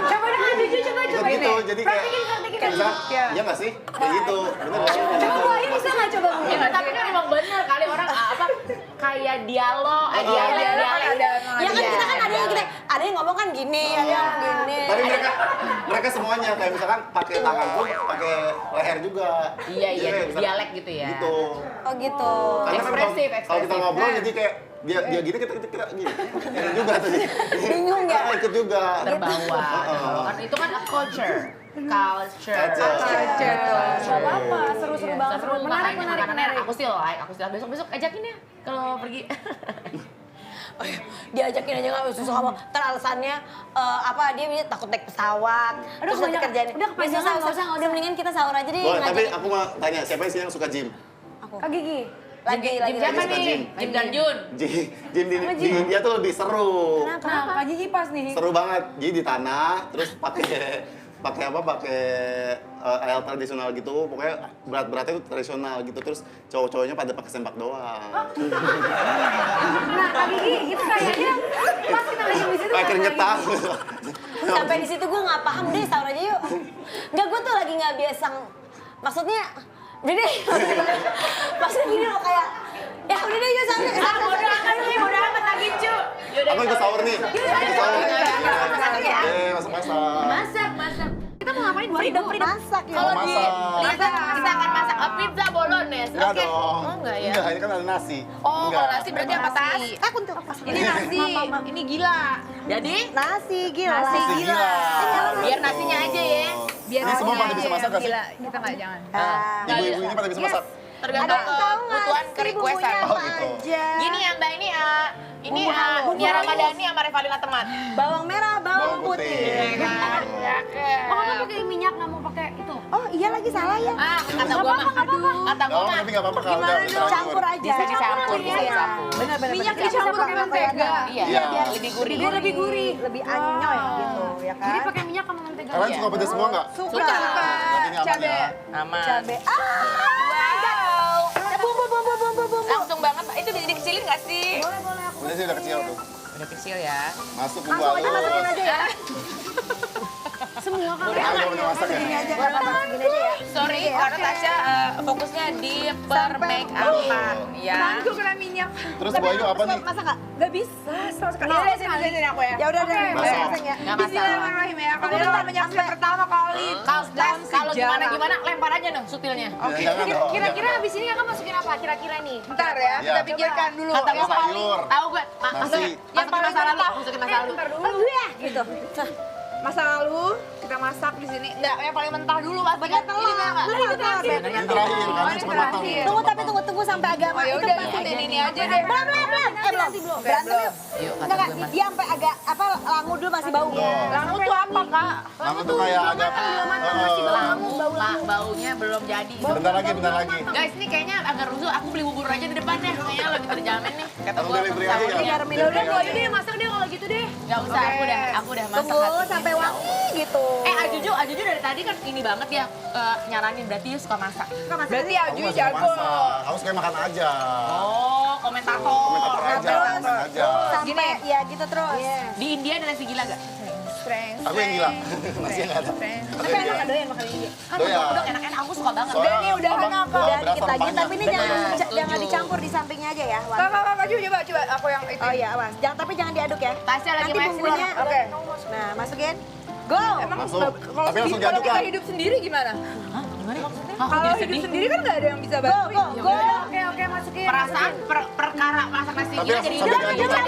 Coba dong Juju, coba Ikut gitu, jadi kayak, kayak misalkan, iya nggak sih? Kayak gitu, bener banget. Coba buahin bisa nggak coba Bu? Ya, tapi kan emang bener kali orang kayak dialog, Ada Ya kan kita kan ada yang ngomong kan gini, ada yang gini. Tapi mereka semuanya kayak misalkan pakai tangan pun, pakai leher juga. Iya, Jadi kayak misalkan dialek gitu ya. Gitu. Oh gitu. Karena kan Ekspresif, kalau kita ekspresif. ngobrol jadi kayak dia gini kita gini. Ikut juga tadi. Bingung ya? Ikut juga. Terbawa. Kan itu kan a culture. Culture. Gak apa-apa, seru-seru banget. Seru, Menarik, makanya menarik, makanannya menarik. aku sih like, besok ajakin ya kalau pergi. Diajakin aja nggak susah apa. Ntar alasannya dia takut naik pesawat. Aduh, Terus nanti banyak. kerjaan. Udah kepanjangan, nggak usah. Udah mendingan kita sahur aja deh. Boleh, tapi ngajak. aku mau tanya siapa sih yang suka gym? Aku. Kak Gigi. Lagi. Siapa suka nih? gym. Jim dan Jun. Gym di India tuh lebih seru. Kenapa? Kak Gigi pas nih. Seru banget. Jadi di tanah, terus pakai alat tradisional gitu, pokoknya berat-beratnya itu tradisional gitu, terus cowok-cowoknya pada pakai sempak doang. Nah, Kak Gigi itu kayaknya pas kita lagi di situ. Kayak keringetan. Sampai di situ gue nggak paham deh, sahur aja yuk. Nggak, gue tuh lagi nggak biasa. Maksudnya, udah deh. Maksudnya gini loh kayak, ya udah deh yuk sahur. Bodo amat lagi cu. Aku ikut sahur nih. Ikut sahur. Masak ya? Masak. Masak. Kita mau ngapain? Freedom masak ya. Kalau di Masak. kita akan masak pizza bolognese. Enggak Oke. dong. Oh enggak ya. Enggak, ini kan ada nasi. Oh, Enggak. kalau nasi berarti apa tas? Aku tuh. Ini nasi, ini gila. Jadi Nasi gila. Nasi gila. biar nasinya aja ya. Biar Ini semua pada bisa masak nggak sih? Gila, kita nggak jangan. Ibu-ibu ini pada bisa masak. Tergantung kebutuhan kerequestan. Oh gitu. Gini ya Mbak, ini Bumbu halus. Nia Ramadhani sama Revalina teman. Bawang merah, bawang Bawang putih. putih. Kan? Oh, kamu pakai minyak, nggak mau pakai itu? Oh iya lagi salah ya. Kata gua mah, kata gua mah. Tapi nggak apa-apa kalau udah Campur aja. Bisa dicampur, bisa dicampur. Benar-benar. Minyak dicampur pakai mentega. Iya, Iya, biar lebih gurih. Biar lebih gurih. Lebih anyoy gitu ya kan. Jadi pakai minyak sama mentega. Kalian suka pedas semua nggak? Suka. Suka. Berarti ini aman Cabe. ya. Aman. Cabe. Bumbu. Langsung banget, Mbak. Itu bisa dikecilin nggak sih? Udah sih udah kecil tuh. Udah kecil ya. Masuk bumbu Langsung aja masukin halus. aja ya. Semua kan. Udah udah masak ya. Gini aja nggak apa-apa. Gini aja ya. Sorry, karena Tasya fokusnya di per make upan ya. Tanganku kena minyak. Terus Bayu apa nih? Masak nggak? Gak bisa sama sekali. Sini aku ya. Ya udah deh. Masak. Masak ya. Nggak masalah. Bismillahirrahmanirrahim ya. Kalian udah menyaksikan pertama kali. Kalau gimana lempar aja dong sutilnya. Oke. Jangan dong. Kira-kira habis ini kakak masukin apa? Kira-kira nih. Bentar ya, Iya. kita pikirkan dulu. Kata Ada gua paling sayur. tahu gue. Nasi. Yang paling masa lalu, masukin masa lalu. Bentar dulu. Gue ya gitu. Masa lalu kita masak di sini. Enggak, yang paling mentah dulu Mas. Pakai telur. Ini enggak. Ini terakhir. Ini terakhir kan ini cuma matang. terakhir. Tunggu sampai agak Oh ya itu udah, pasti ikutin ini aja deh. Belum. Belum. Berantem yuk. Yuk, kata Enggak, gue mah. dia sampai agak langu dulu masih bau. Langu tuh apa, Kak? Lama tuh kayak agak. Baunya belum jadi. Bentar lagi. Guys, ini kayaknya agak rusuh. Aku beli bubur aja di depan deh. Kayaknya lagi terjamin nih. Kata Aku gue delivery aja ya. Biar Ya udah, Bu Ayu deh masak deh kalau gitu deh. Gak usah, aku udah masak. Tunggu hatinya. sampai wangi gitu. Ajuju dari tadi kan ini banget ya nyaranin berarti dia suka masak. Berarti Aku Aju nggak suka jago. masak. Aku suka makan aja. Oh, komentator. Komentator aja. Makan aja. Sampai ya gitu terus. Di India ada nasi gila gak? Strength. Aku yang gila. Masih nggak ada. Tapi enak kan doyan makan ini. Kan Doyan. udah enak-enak, aku suka banget. Soalnya Ini udah abang- apa? bawa Udah beras dikit lagi, rempahnya. tapi ini Benar, jangan setuju. dicampur di sampingnya aja ya. Wan. Kak, coba aku yang itu. Oh iya, awas. Tapi jangan diaduk ya. Tasya lagi Nanti main bumbunya. Oke. Nah, masukin. Go. Emang Langsung. kalau Tapi langsung kalau diaduk kita kan? hidup sendiri gimana? Hah? Gimana maksudnya? Aku Kalau jadi hidup sedih. sendiri kan nggak ada yang bisa Go, bantuin. go. Oke, masukin. Perasaan perkara masak nasi Tapi gila langsung jadi sampai diaduk kan?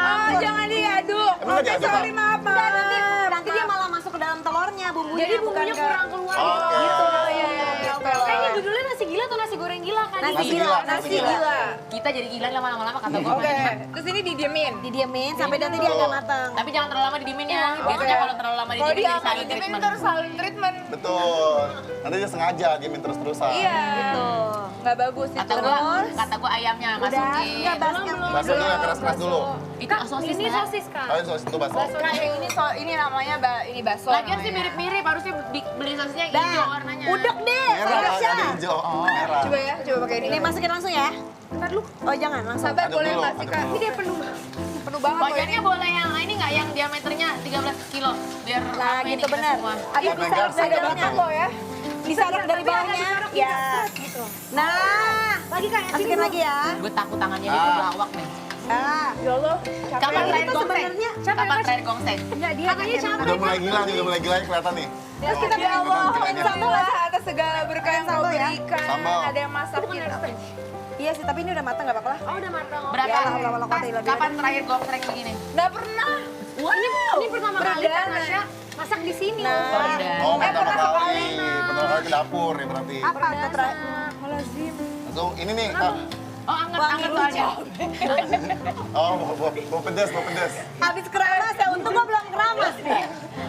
Oh, jangan diaduk. Emang nggak Oke, diaduk, sorry, Kak? maaf. Nanti dia malah masuk ke dalam telurnya bumbunya. Jadi bukan bumbunya ke- kurang keluar. Oke. Gitu, iya. Oke. Kayaknya judulnya nasi gila atau nasi goreng gila kan? Nasi Nasi gila, gila, nasi nasi gila. gila. Kita jadi gila lama-lama kata gue. Oke, terus ini didiemin. Didiemin sampai nanti dia agak matang. Tapi jangan terlalu lama didiemin ya. Biasanya kalau terlalu lama Kalau didiemin dia jadi akan silent didiemin treatment. terus silent treatment. Betul. Nanti dia sengaja diemin terus-terusan. Iya. Gitu. Nggak bagus itu. Kata gua ayamnya masukin. Enggak basnya. Bakso dulu yang keras-keras dulu. Itu sosis Ini Mbak. sosis Kak. Oh, itu itu bakso. Nah, yang ini namanya ini bakso. Lagian sih namanya. mirip-mirip, harusnya beli sosisnya hijau warnanya. Udek deh. Merah, Tasya. ada hijau. Oh, merah. Coba ya, coba pakai ini. Ini masukin langsung ya. Ntar lu. Oh jangan langsung. Sabar, Aduk boleh dulu, nggak sih aduk Kak? dulu. Ini dia penuh banget. Wajannya boleh yang ini nggak, yang diameternya 13 kilo biar Nah rame gitu nih kita benar. semua. Agak Iya, disarak Megas. dari Ada dalamnya. banget loh ya. Disarak dari bawahnya. Ya. Gitu. Nah. Lagi Kak, yang sini Masukin dulu. lagi ya. Gue takut tangannya dia tuh lawak nih. Ah. Ya Allah, Kapan capek. terakhir itu gongseng? sebenarnya Kapan terakhir gongseng? Enggak, dia Tangannya capek. Udah mulai gila nih, udah mulai gila kelihatan nih. Terus kita Ya Allah, Gilanya. alhamdulillah atas segala berkah yang kau Sambal ya? berikan. Sambal. Ada yang masakin. Iya sih, tapi ini udah matang nggak apa-apa lah. Oh udah matang. Berapa? Ya, Allah, Allah, Kapan terakhir gongseng begini? Nggak pernah. Wah, ini pertama kali kan Perdana. Nasya masak di sini. Nah. Oh, pertama pernah kali. Pertama kali ke dapur ya berarti. Apa tuh terakhir? Langsung ini nih. Kak. Oh, anget soalnya. Oh, bau pedas, bau pedas. Habis keramas ya, untung gua belum keramas nih.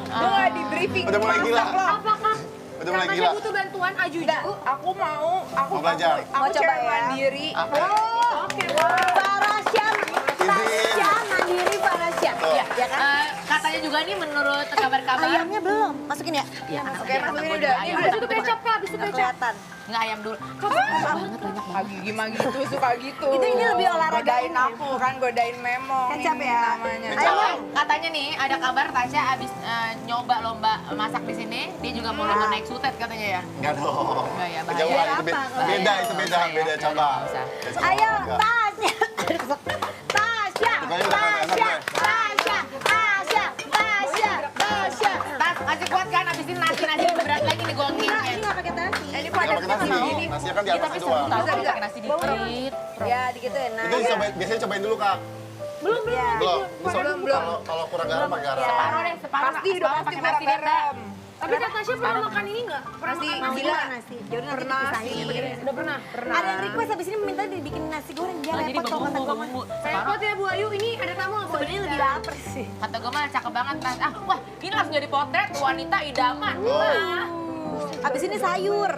Gue nggak di briefing. Udah mulai gila. Apakah Udah mulai Kak gila. Nasya butuh bantuan Ajuju? Enggak, aku Mau belajar. Aku Mau coba cewek ya? mandiri. Oh, Oke, Farasya. Tasya mandiri Farasya. Tuh. Ya kan? Katanya juga nih menurut kabar-kabar. Ayamnya belum, masukin ya? Iya, Oke, masukin udah. Ayam. Habis itu kecap Kak, habis itu Nggak kecap. kelihatan. Nggak ayam dulu. Banget banyak banget. Gigi mah gitu, suka gitu. Itu ini lebih olahraga Godain ini. aku kan, godain memong. Kecap ini ya? namanya. Ayo. Katanya nih ada kabar Tasya abis nyoba lomba masak di sini, dia juga mau lomba naik sutet katanya ya. Enggak dong. Enggak ya, bahaya. Kejauhan itu Apa? beda, itu beda, beda cabang. Bisa. Beda sama Ayo, olahraga. Tasya. Tasya, Pokoknya udah enak Tasya, deh. Tasya, Tasya, Tasya, Tasya. Tas, masih kuat kan abis ini nasi berat lagi nih gue Enggak, ini ngingin. nggak pakai nasi. Ini Nggak pakai padatnya nasi, mau. nasinya kan di Ya atasnya tapi doang. seru tau kalau Bisa, pakai nasi dikit. Ya, digituin. Nah, Itu biasanya cobain dulu kak. Belum, ya. Belum, Belum. Kalau kurang garam pakai garam. Separuh deh, separuh. Pasti udah separuh pasti pakai kurang nasi deh, Mbak. garam. Tapi Kak Tasya pernah makan ini nggak? Pernah Nasi makan Mau gila. juga nasi. Jadi nanti Pernah dipisahin. sih. Udah pernah? Ada yang request habis ini minta dibikin nasi goreng. Dia Oh, jadi repot kalau kata gua. bumbu. Repot ya Bu Ayu, ini ada tamu nggak Bu? Sebenarnya lebih lapar sih. Kata gue mah cakep banget Tas. Ah, wah ini langsung jadi potret wanita idaman. Wah. Habis ini sayur.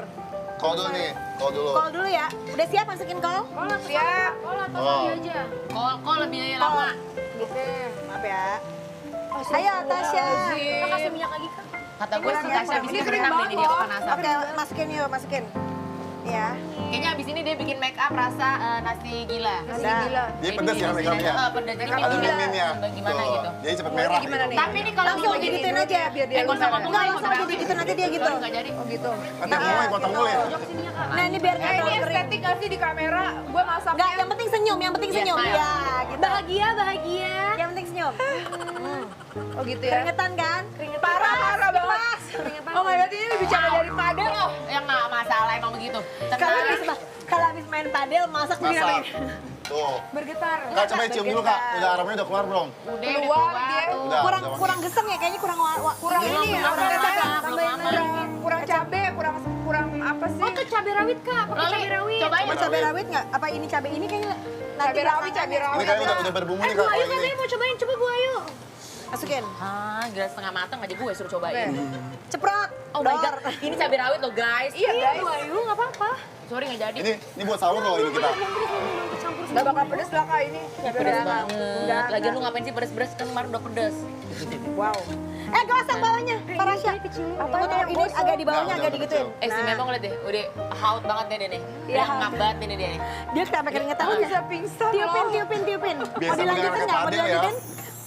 Kol dulu nih, kol dulu. Kol dulu ya. Udah siap masukin kol? Kol atau Siap. kol atau Oh. kol aja? Kol lebih lama. Gitu. Maaf ya. Ayo Tasya. Kita kasih minyak lagi Kak. Kata gue si Tasya abis Ini ini kering berenang banget nih dia loh. kepanasan. Oke, masukin yuk, masukin. Ya. Kayaknya abis ini dia bikin make up rasa nasi gila. Nasi Udah. gila. Jadi pedas ya make upnya. Pedas. Jadi Make up Ada gila. minyak. Gimana gitu. Jadi cepet merah gimana gitu. nih? Tapi nih kalau Langsung mau jadi digituin aja. Biar dia nggak usah ngomong Enggak, lagi, langsung mau aja terapi. digituin aja dia gitu. Sorry, nggak jadi. Oh gitu. Nanti mulai potong dulu ya. Nah ini biar nggak Ini terlalu kering. estetik gak sih di kamera? Gue masaknya. Enggak, yang penting senyum, yang penting Iya, senyum. smile. Ya, gitu. Bahagia, bahagia. Yang penting senyum. Oh gitu ya. Keringetan kan? Parah banget. Oh my god, ini lebih capek daripada loh. Ya nggak masalah emang begitu. Kalau Tenang. habis main padel masak begini Masak. apa? Tuh. Bergetar. Kak, coba cium dulu kak. Udah aromanya udah keluar belum? Udah Keluar dia. tuh. Udah, Kurang udah kurang geseng ya kayaknya kurang Kurang Belum, ini ya, belum, kurang belum, cabai. belum, Tambahin belum. Kurang cabai, kurang apa sih? Oh ke cabai rawit Kak, pakai Loli, cabai rawit. cobain. Mau cabai rawit nggak? Apa ini cabai ini kayaknya nanti Cabai rawit, cabai belakangan. Ini kayaknya udah berbumbu nih Bu kak. Ayu Kalau ini. katanya mau cobain, coba Bu Ayu. Masukin. Ah, gila setengah matang aja gue suruh cobain. Ceprot. Oh my Dor. god, ini cabai rawit loh guys. Iya guys. Bu Ayu nggak apa-apa. Sorry nggak jadi. Ini buat sahur loh ini kita. Gak bakal pedes lah kak ini. Pedes banget. Lagian lu ngapain sih pedes-pedes kan kemarin udah pedes. Wow. Gosok bawahnya, Parasya. Tunggu, ini agak di bawahnya, Nggak, agak udah digituin. Si Memong liat deh, udah haut banget deh nih. Udah ngap banget nih dia nih. Dia kenapa keringetan Aku aja? bisa pingsan Tiupin, loh. tiupin. Mau Biasa dilanjutin pegangan nggak? Mau padel ya. dilanjutin?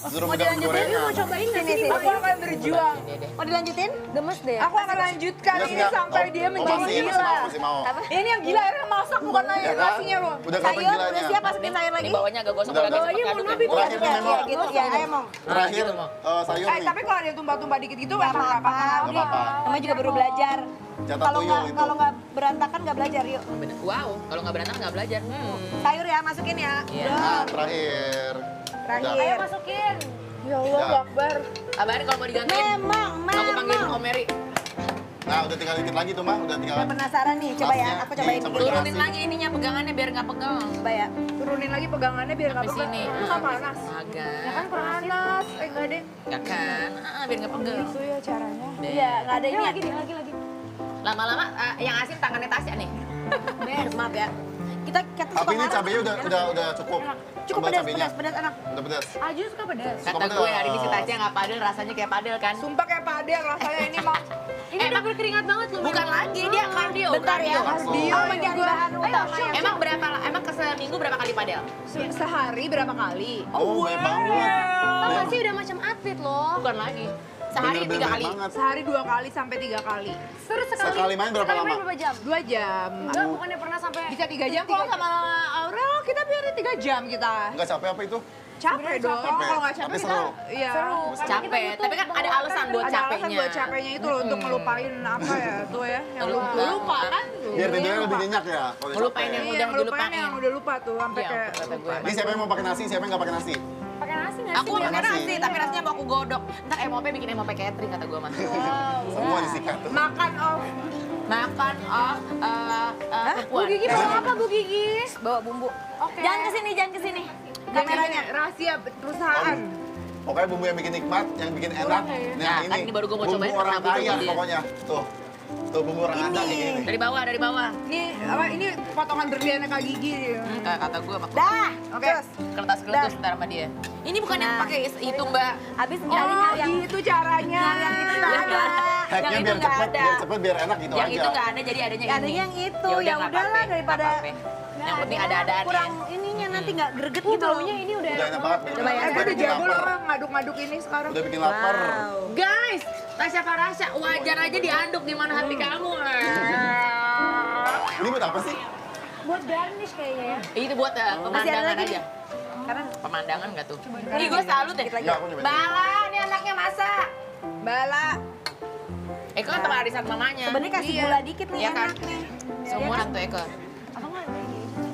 Suruh Mau pegang dilanjutin? gorengan. Mau cobain nggak Sini, sih? sini. Aku akan berjuang. Mau dilanjutin? Gemes deh. Aku akan lanjutkan Udah ini nggak? sampai dia menjadi masih gila. masih mau. Ini yang gila akhirnya masak bukan Ya kan? nasinya loh. Udah kelihatan Sayur, gilanya. udah siap masukin sayur lagi? Di bawahnya agak gosong Udah, lagi udah. pakai Iya, aduk mau ya. nabi, Terakhir nih Ya, Memong. gitu ya, ayo Mong. Terakhir Gitu, Mong. sayur nih. Tapi kalau ada tumpah-tumpah dikit gitu Nggak nggak apa-apa. Nggak apa-apa. Namanya juga baru belajar. Jatah Kalau tuyul nggak itu. kalau nggak berantakan nggak belajar yuk. Bener. Wow, kalau nggak berantakan nggak belajar. Sayur ya masukin ya. Iya. Nah, terakhir. Terakhir. Masukin. Ya Allah, Ya. Akbar. Kabarin kalau mau digantiin. Memang, Aku panggil memang. Om Mary. Nah, udah tinggal dikit lagi tuh, Mah. Udah tinggal. Udah penasaran nih, coba ya. Tasnya Aku cobain dicampur dikit. Turunin lagi ininya pegangannya biar nggak pegel. Coba ya. Turunin lagi pegangannya biar nggak Sampai pegel. sini. Itu nggak panas. Agak. Ya kan panas. Enggak deh. Ya kan? Biar nggak pegel. Gitu ya caranya. Iya, nggak ada ini. lagi. Lama-lama yang asin tangannya Tasya nih. Maaf ya. Kita suka Tapi ini marah. cabenya udah cukup. Cukup Sambal pedas, cabenya. pedas enak. Udah pedas. Aju suka pedas. Kata pedas. gue hari ini si Tasya nggak padel, rasanya kayak padel kan? Sumpah kayak padel rasanya ini mah. Ini udah berkeringat banget loh. Bukan lagi, dia kardio. Bentar ya. kardio. Oh, mencari bahan utamanya. Emang seminggu berapa kali padel? Sehari berapa kali? Oh, banyak banget. Tau gak sih udah macam atlet loh. Bukan lagi. Sehari Bener-bener 3 kali. banyak banget. Sehari 2 kali sampai 3 kali. Terus Sekali main berapa sekali lama? main berapa jam? 2 jam. Enggak, bukannya pernah sampai Bisa 3 jam kalau sama Aurel kita biarin 3 jam kita. Enggak capek apa itu? Capek dong. Capek. Kalau nggak capek Tapi kita seru. iya. seru. Capek, tapi kan ada alasan buat Ada alasan capeknya. buat capeknya itu loh untuk ngelupain apa ya tuh ya yang lupa kan tuh. Biar tidurnya lebih nyenyak ya. kalau udah Ngelupain capek. yang Iya, udah ngelupain dilupain. yang udah lupa tuh sampai Iya, kayak kata gue. Ini siapa yang mau pakai nasi, siapa yang nggak pakai nasi? pakai nasi nggak Aku mau pakai nasi. nasi, tapi nasinya mau aku godok. Ntar MOP bikin MOP catering kata gue mah. Semua disikat tuh. makan off. Makan Bu Gigi bawa apa Bu Gigi? Bawa bumbu. Oke. Jangan kesini, jangan kesini. Kameranya rahasia perusahaan. Pokoknya bumbu yang bikin nikmat, yang bikin enak. Nah, kan ini baru gua mau cobain Bumbu orang karena kaya butuh dia. pokoknya. Tuh. Tuh bumbu orang ada kayak gini. Dari bawah, dari bawah. Ini apa ini potongan berliannya Kak Gigi. Kayak kata gue mah. Dah. Oke. Terus. Kertas keletus ntar sama dia. Ini bukan yang Nah. pakai hitung mbak. Habis Oh, nyari yang gitu caranya. yang itu nggak ada. Hacknya Yang itu biar nggak cepet, ada. biar cepet, biar enak gitu Yang aja. itu nggak ada, jadi adanya ini. Adanya yang itu, Ya udah, yang nggak udahlah apa-apa, daripada nggak apa-apa. Yang penting ada kurang ininya nanti nggak greget gitu. Baunya ini udah Udah enak banget. Coba ya, Gue udah jago loh ngaduk-ngaduk ini sekarang. Udah bikin lapar. Guys, Tasya Farasya, wajar aja diaduk di mana hati kamu. Ini buat apa sih? buat garnish kayaknya ya. Itu buat Masih ada pemandangan lagi aja. nih. Karena Pemandangan nggak tuh? Ih, gue salut deh. Enggak, aku nyobain. Bala, ini anaknya masak. Bala. Eko kan teman arisan mamanya. sebenarnya kasih Iya. gula dikit nih Iya kan? enak nih. Seumuran tuh Eko.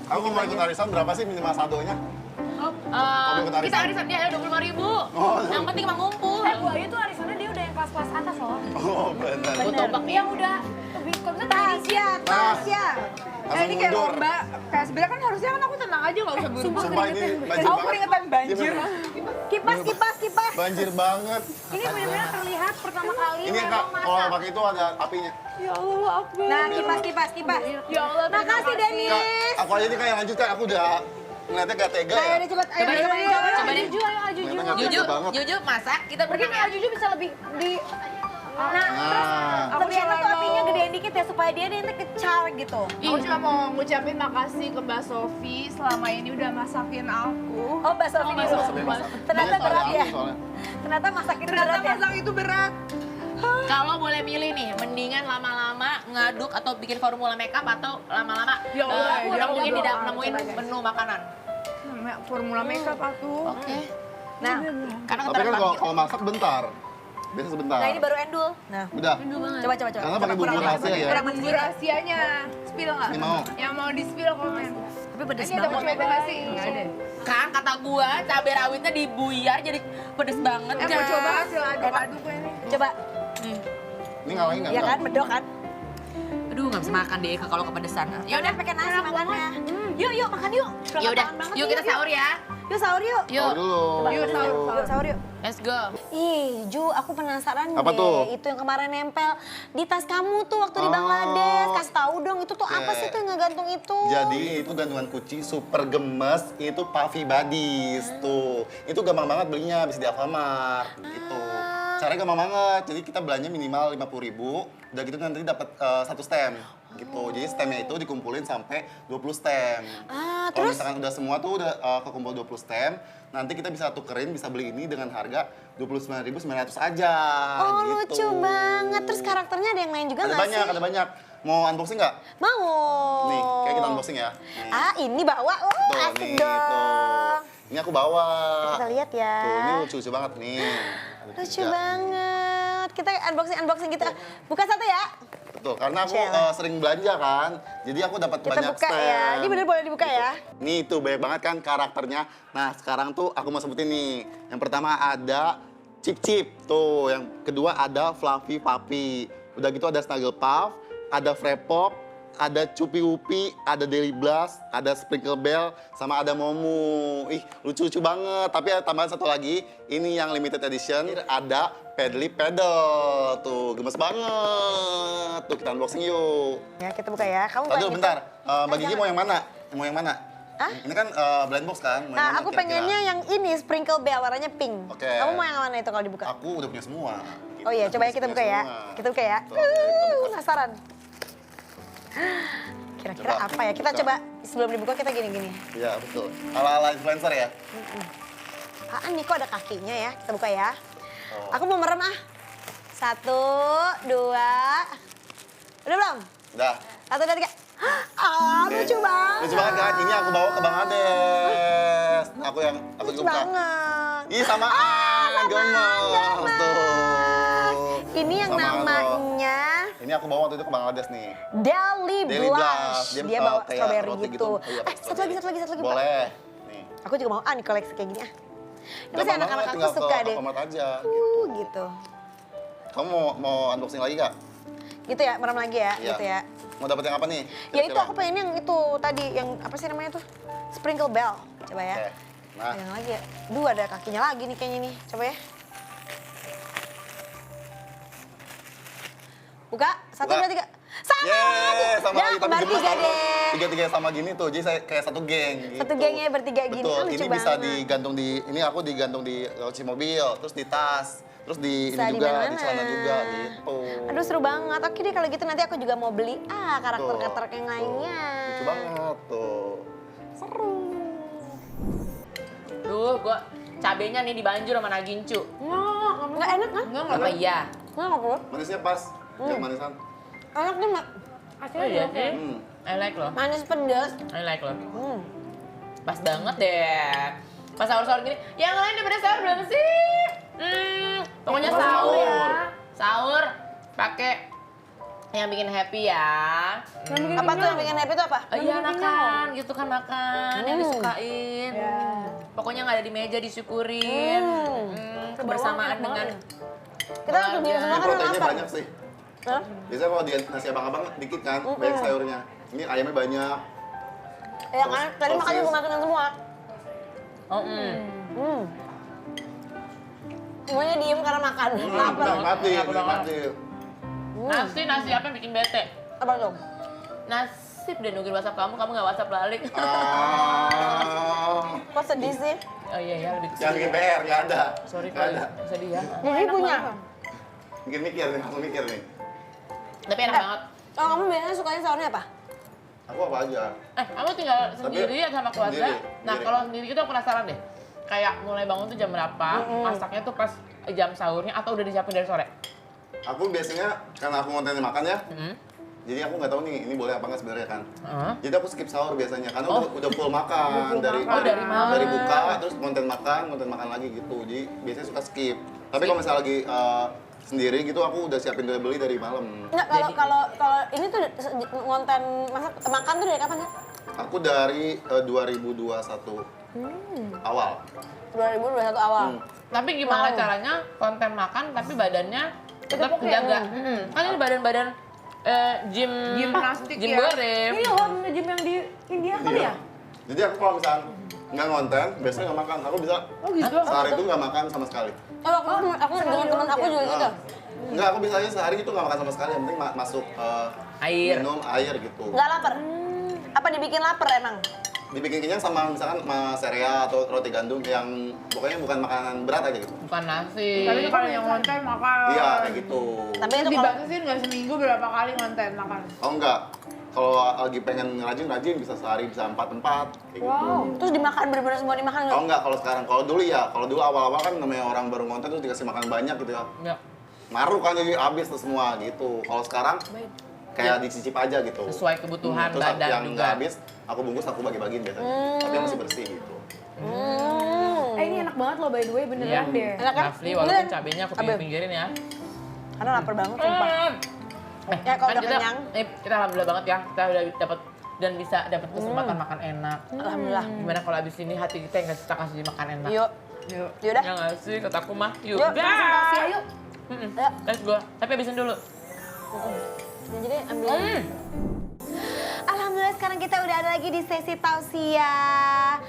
Aku mau ikut arisan berapa sih minimal saldonya? ikut arisan? Kita arisan dia ada 25.000. Oh. Yang penting mah ngumpul. Bu Ayu tuh arisannya dia udah yang kelas-kelas atas loh. Oh, benar. Gue tombak Yang udah lebih konsep Tasya, Tasya. Langsung Ini kayak mundur. lomba. Kayak sebenarnya kan harusnya kan aku tenang aja nggak usah buru-buru. Sumpah ini banjir Aku banget. keringetan banjir. Iya, Kipas, kipas, kipas. Banjir banget. ini benar-benar terlihat pertama kali Ini Kak, kalau pakai itu ada apinya. Ya Allah, aku. Nah, kipas, kipas, kipas. Ya Allah, Makasih Denis. Kak, aku aja nih Kak yang lanjut Kak, aku udah ngeliatnya gak tega Ayo ya. deh cepet, ayo Coba deh, deh, coba deh. coba deh. Juju, ayo Aju. Ternyata nggak Juju, tega banget. Juju masak, kita Mungkin berdua. Juju bisa lebih di Nah, Tapi enak tuh cuma apinya mau- gedein dikit ya supaya dia nanti kecar gitu. Aku cuma mau ngucapin makasih ke Mbak Sofi selama ini udah masakin aku. Oh, Mbak Sofi dulu. Sofi masak. Ternyata Dia berat soalnya ya. ahli soalnya. Ternyata masak itu Ternyata berat ya. masak itu berat. Kalau boleh milih nih, mendingan lama-lama ngaduk atau bikin formula makeup atau lama-lama Ya Allah, ya nemuin Allah. nemuin menu makanan. Formula makeup aku. Oke. Nah, Karena Tapi kan kebetulan kalau masak bentar. Biasa sebentar. nah ini baru endul. Nah, Udah. coba, coba, coba. Karena pakai bumbu rahasia ya. Kurang Bumbu rahasianya. Spill nggak? Ini mau. Yang mau di spill komen. Tapi pedes Ini ada banget. mau coba nggak sih? Nggak ada. kan kata gua cabai rawitnya dibuyar jadi pedes banget kan. Mau coba hasil aduk-aduk ini. Coba. Ini ngalahin nggak? Iya kan, medok kan? Aduh nggak bisa makan deh kalau kepedesan. Ya udah pakai nasi makannya. Yuk, yuk makan yuk. Ya udah, yuk kita sahur ya. Yuk sahur yuk. Yuk, Sahur dulu. Yuk, sahur. Yuk sahur yuk. let's go. Ih, Ju, aku penasaran Apa deh. tuh? Itu yang kemarin nempel di tas kamu tuh waktu di Oh. Bangladesh. Kasih tahu dong, itu tuh apa Oke. sih tuh yang ngegantung itu? Jadi itu gantungan kunci super gemes, itu Puffy Buddies tuh. Itu gampang banget belinya, bisa di Alfamart gitu. Caranya gampang banget, jadi kita belanja minimal 50.000, udah gitu nanti dapat 1 stem gitu. Jadi stemnya itu dikumpulin sampai 20 stem. Ah, Kalau terus? misalkan udah semua tuh udah kekumpul 20 stem, nanti kita bisa tukerin, bisa beli ini dengan harga 29.900 aja Oh, gitu. lucu banget. Terus karakternya ada yang lain juga Ada nggak banyak, sih? ada banyak. Mau unboxing nggak? Mau. Nih, kayak kita unboxing ya. Nih. Ah, ini bawa. Oh, Tuh, asik nih, dong. tuh. Ini aku bawa. Kita lihat ya. Tuh, ini lucu-lucu banget nih. Ada Lucu 3. banget. Kita unboxing gitu. Buka satu ya. Betul, karena aku Cela. sering belanja kan. Jadi aku dapat Kita banyak buka stand. ya. Ini bener boleh dibuka ya. Nih tuh banyak banget kan karakternya. Nah sekarang tuh aku mau sebutin nih. Yang pertama ada Cip Cip. Tuh, yang kedua ada Fluffy Puppy. Udah gitu ada Snuggle Puff, ada Frepop, ada Cupi Upi, ada Daily Blast, ada Sprinkle Bell, sama ada Momu. Ih, lucu-lucu banget. Tapi ada tambahan satu lagi, ini yang limited edition, ada Pedly Pedal. Tuh, gemes banget. Tuh, kita unboxing yuk. Ya, kita buka ya. Kamu Tadi pengen dulu bentar, Mbak Gigi mau yang mana? Mau yang mana? Hah? Ini kan blind box kan? Mau yang Nah, mana aku kira-kira? pengennya yang ini, Sprinkle Bell, warnanya pink. Oke. Kamu mau yang mana itu kalau dibuka? Aku udah punya semua. Gitu. Oh iya, coba ya kita Punya buka ya. semua. Kita buka ya. Tuh, kita buka. Penasaran. Kira-kira Coba, apa ya? Kita buka. coba sebelum dibuka kita gini-gini. Iya, betul. Ala-ala influencer ya? Apaan nih, kok ada kakinya ya? Kita buka ya. Oh. Aku mau merem ah. 1, 2. Udah belum? Udah. 1, 2, 3. Ah, Oke. lucu banget. Lucu banget kan? Ini aku bawa ke Bang Ades. Aku Lucu juga buka. banget. Ih, samaan. Gemes. Tuh. Ini yang Samaan loh. namanya Ini aku bawa waktu itu ke Bang Ades nih. Daily Daily Blush. Blush. Dia bawa kayak strawberry roti gitu. Oh, iya, Satu lagi, satu lagi, satu lagi. Pak. Boleh. Nih. Aku juga mau nih koleksi kayak gini ah. Ini pasti Gampang anak-anak banget, aku tinggal suka ke deh. Alfamart aja. Gitu. Gitu. Kamu mau unboxing lagi gak? Gitu ya, merem lagi ya, Iya. gitu ya. Mau dapet yang apa nih? Ya itu Kira-kira? aku pengen yang itu tadi, yang apa sih namanya tuh? Sprinkle Bell. Coba ya. Oke. Nah, Yang lagi ya. Duh, ada kakinya lagi nih kayaknya nih. Coba ya. Buka, 1, Buka. 2, 3. Sama yeay, lagi. sama Ya, lagi, tapi kembar gemes 3 tau. deh. Tiga-tiga sama gini tuh, jadi saya kayak satu geng gitu. Satu gengnya bertiga gini, Betul, kan lucu ini bisa banget. digantung di, ini aku digantung di kunci mobil, terus di tas, terus di Bisa ini juga, mana-mana. di celana juga gitu. Aduh, seru banget. Oke deh, kalau gitu nanti aku juga mau beli karakter-karakter yang lainnya. Lucu banget tuh. Seru. Duh, gua cabenya nih dibanjur sama Nagincu. Nggak enak kan? Apa iya? Nggak apa. Manisnya pas, yang manisan. Enak nih, Mak. Oh iya sih. Hmm. I like loh. Manis pedas. I like loh. Hmm. Pas banget deh. Pas sahur-sahur gini, yang lain daripada sahur belum sih? Pokoknya sahur ya. Sahur pakai yang bikin happy ya. Apa tuh yang bikin happy tuh apa? Iya makan, gitu kan makan yang disukain. Pokoknya nggak ada di meja disyukurin. Kebersamaan dengan Kita langsung bilang semua Ini kan proteinnya lapar. banyak sih. Hah? Biasanya kalau di nasi abang-abang dikit kan, banyak sayurnya. Ini ayamnya banyak. Ya kan? Tadi makannya gue masukin semua. oh, Semuanya diem karena makan. Lapar. Nikmati, Lapar banget. nikmati. nasi apa yang bikin bete? Apa tuh? Nasib deh nungguin WhatsApp kamu nggak WhatsApp balik. Kok sedih sih? Oh iya ya lebih Jangan bikin PR, nggak ada. Sorry Nggak kalau ada. sedih ya. Jadi punya. Bikin mikir nih, langsung mikir nih. Tapi enak banget. Oh, kamu biasanya sukanya sahurnya apa? Aku apa aja. Kamu tinggal sendiri atau sama keluarga? sendiri, Nah sendiri. kalau sendiri itu aku penasaran deh. Kayak mulai bangun tuh jam berapa? Masaknya tuh pas jam sahurnya atau udah disiapin dari sore? Aku biasanya, karena aku ngontenin makan ya, jadi aku nggak tahu nih ini boleh apa nggak sebenarnya kan. Jadi aku skip sahur biasanya, karena udah full makan dari malam. dari buka, terus konten makan lagi gitu. Jadi biasanya suka skip. Tapi kalau misalnya lagi sendiri gitu, aku udah siapin dari beli dari malam. Enggak, kalau ini tuh ngonten makan tuh dari kapan ya? Aku dari 2021 awal. 2021 awal. Tapi gimana caranya konten makan tapi badannya tetap menjaga? Kan ini badan-badan gym Gimnastik gym ya. borem. Ini loh gym yang di India kali ya? Jadi aku kalau misalnya nggak ngonten, biasanya nggak makan. Aku bisa sehari itu nggak makan sama sekali. Oh, aku dengan teman aku juga gitu. Enggak, aku bisa aja sehari itu nggak makan sama sekali. Yang penting masuk Air. minum air gitu. Nggak lapar? Apa dibikin lapar emang? Dibikin kenyang sama misalkan sereal atau roti gandum yang pokoknya bukan makanan berat aja gitu. Bukan nasi. Tapi kalau yang konten makan. Iya, kayak gitu. Tapi itu kalau Dibatasin nggak seminggu berapa kali konten makan? Oh enggak. Kalau lagi pengen rajin bisa sehari bisa 4 tempat kayak gitu. terus dimakan bener-bener semua dimakan nggak? Oh enggak, kalau sekarang. Kalau dulu ya, kalau dulu awal-awal kan namanya orang baru ngonten terus dikasih makan banyak gitu ya. Ya. Maru kan jadi habis tuh semua gitu. Kalau sekarang kayak dicicip aja gitu. Sesuai kebutuhan Terus badan yang juga. nggak habis, aku bungkus aku bagi-bagiin biasanya. Tapi yang masih bersih gitu. Ini enak banget loh by the way, Iya. beneran deh. Enak kan? Rafli walaupun cabenya aku pinggirin ya. Karena lapar banget sumpah. Ya, kalau udah kita, kenyang. kita alhamdulillah banget ya, kita udah dapat dan bisa dapat kesempatan makan enak. Alhamdulillah. Gimana kalau abis ini hati kita yang kita kasih makan enak? Yuk. Yaudah. Ya nggak sih, kataku mah. Yuk, Yuk, gas! langsung kasih ayo. Let's go. Tapi abisin dulu. Jadi ambil. Alhamdulillah sekarang kita udah ada lagi di sesi tausiah.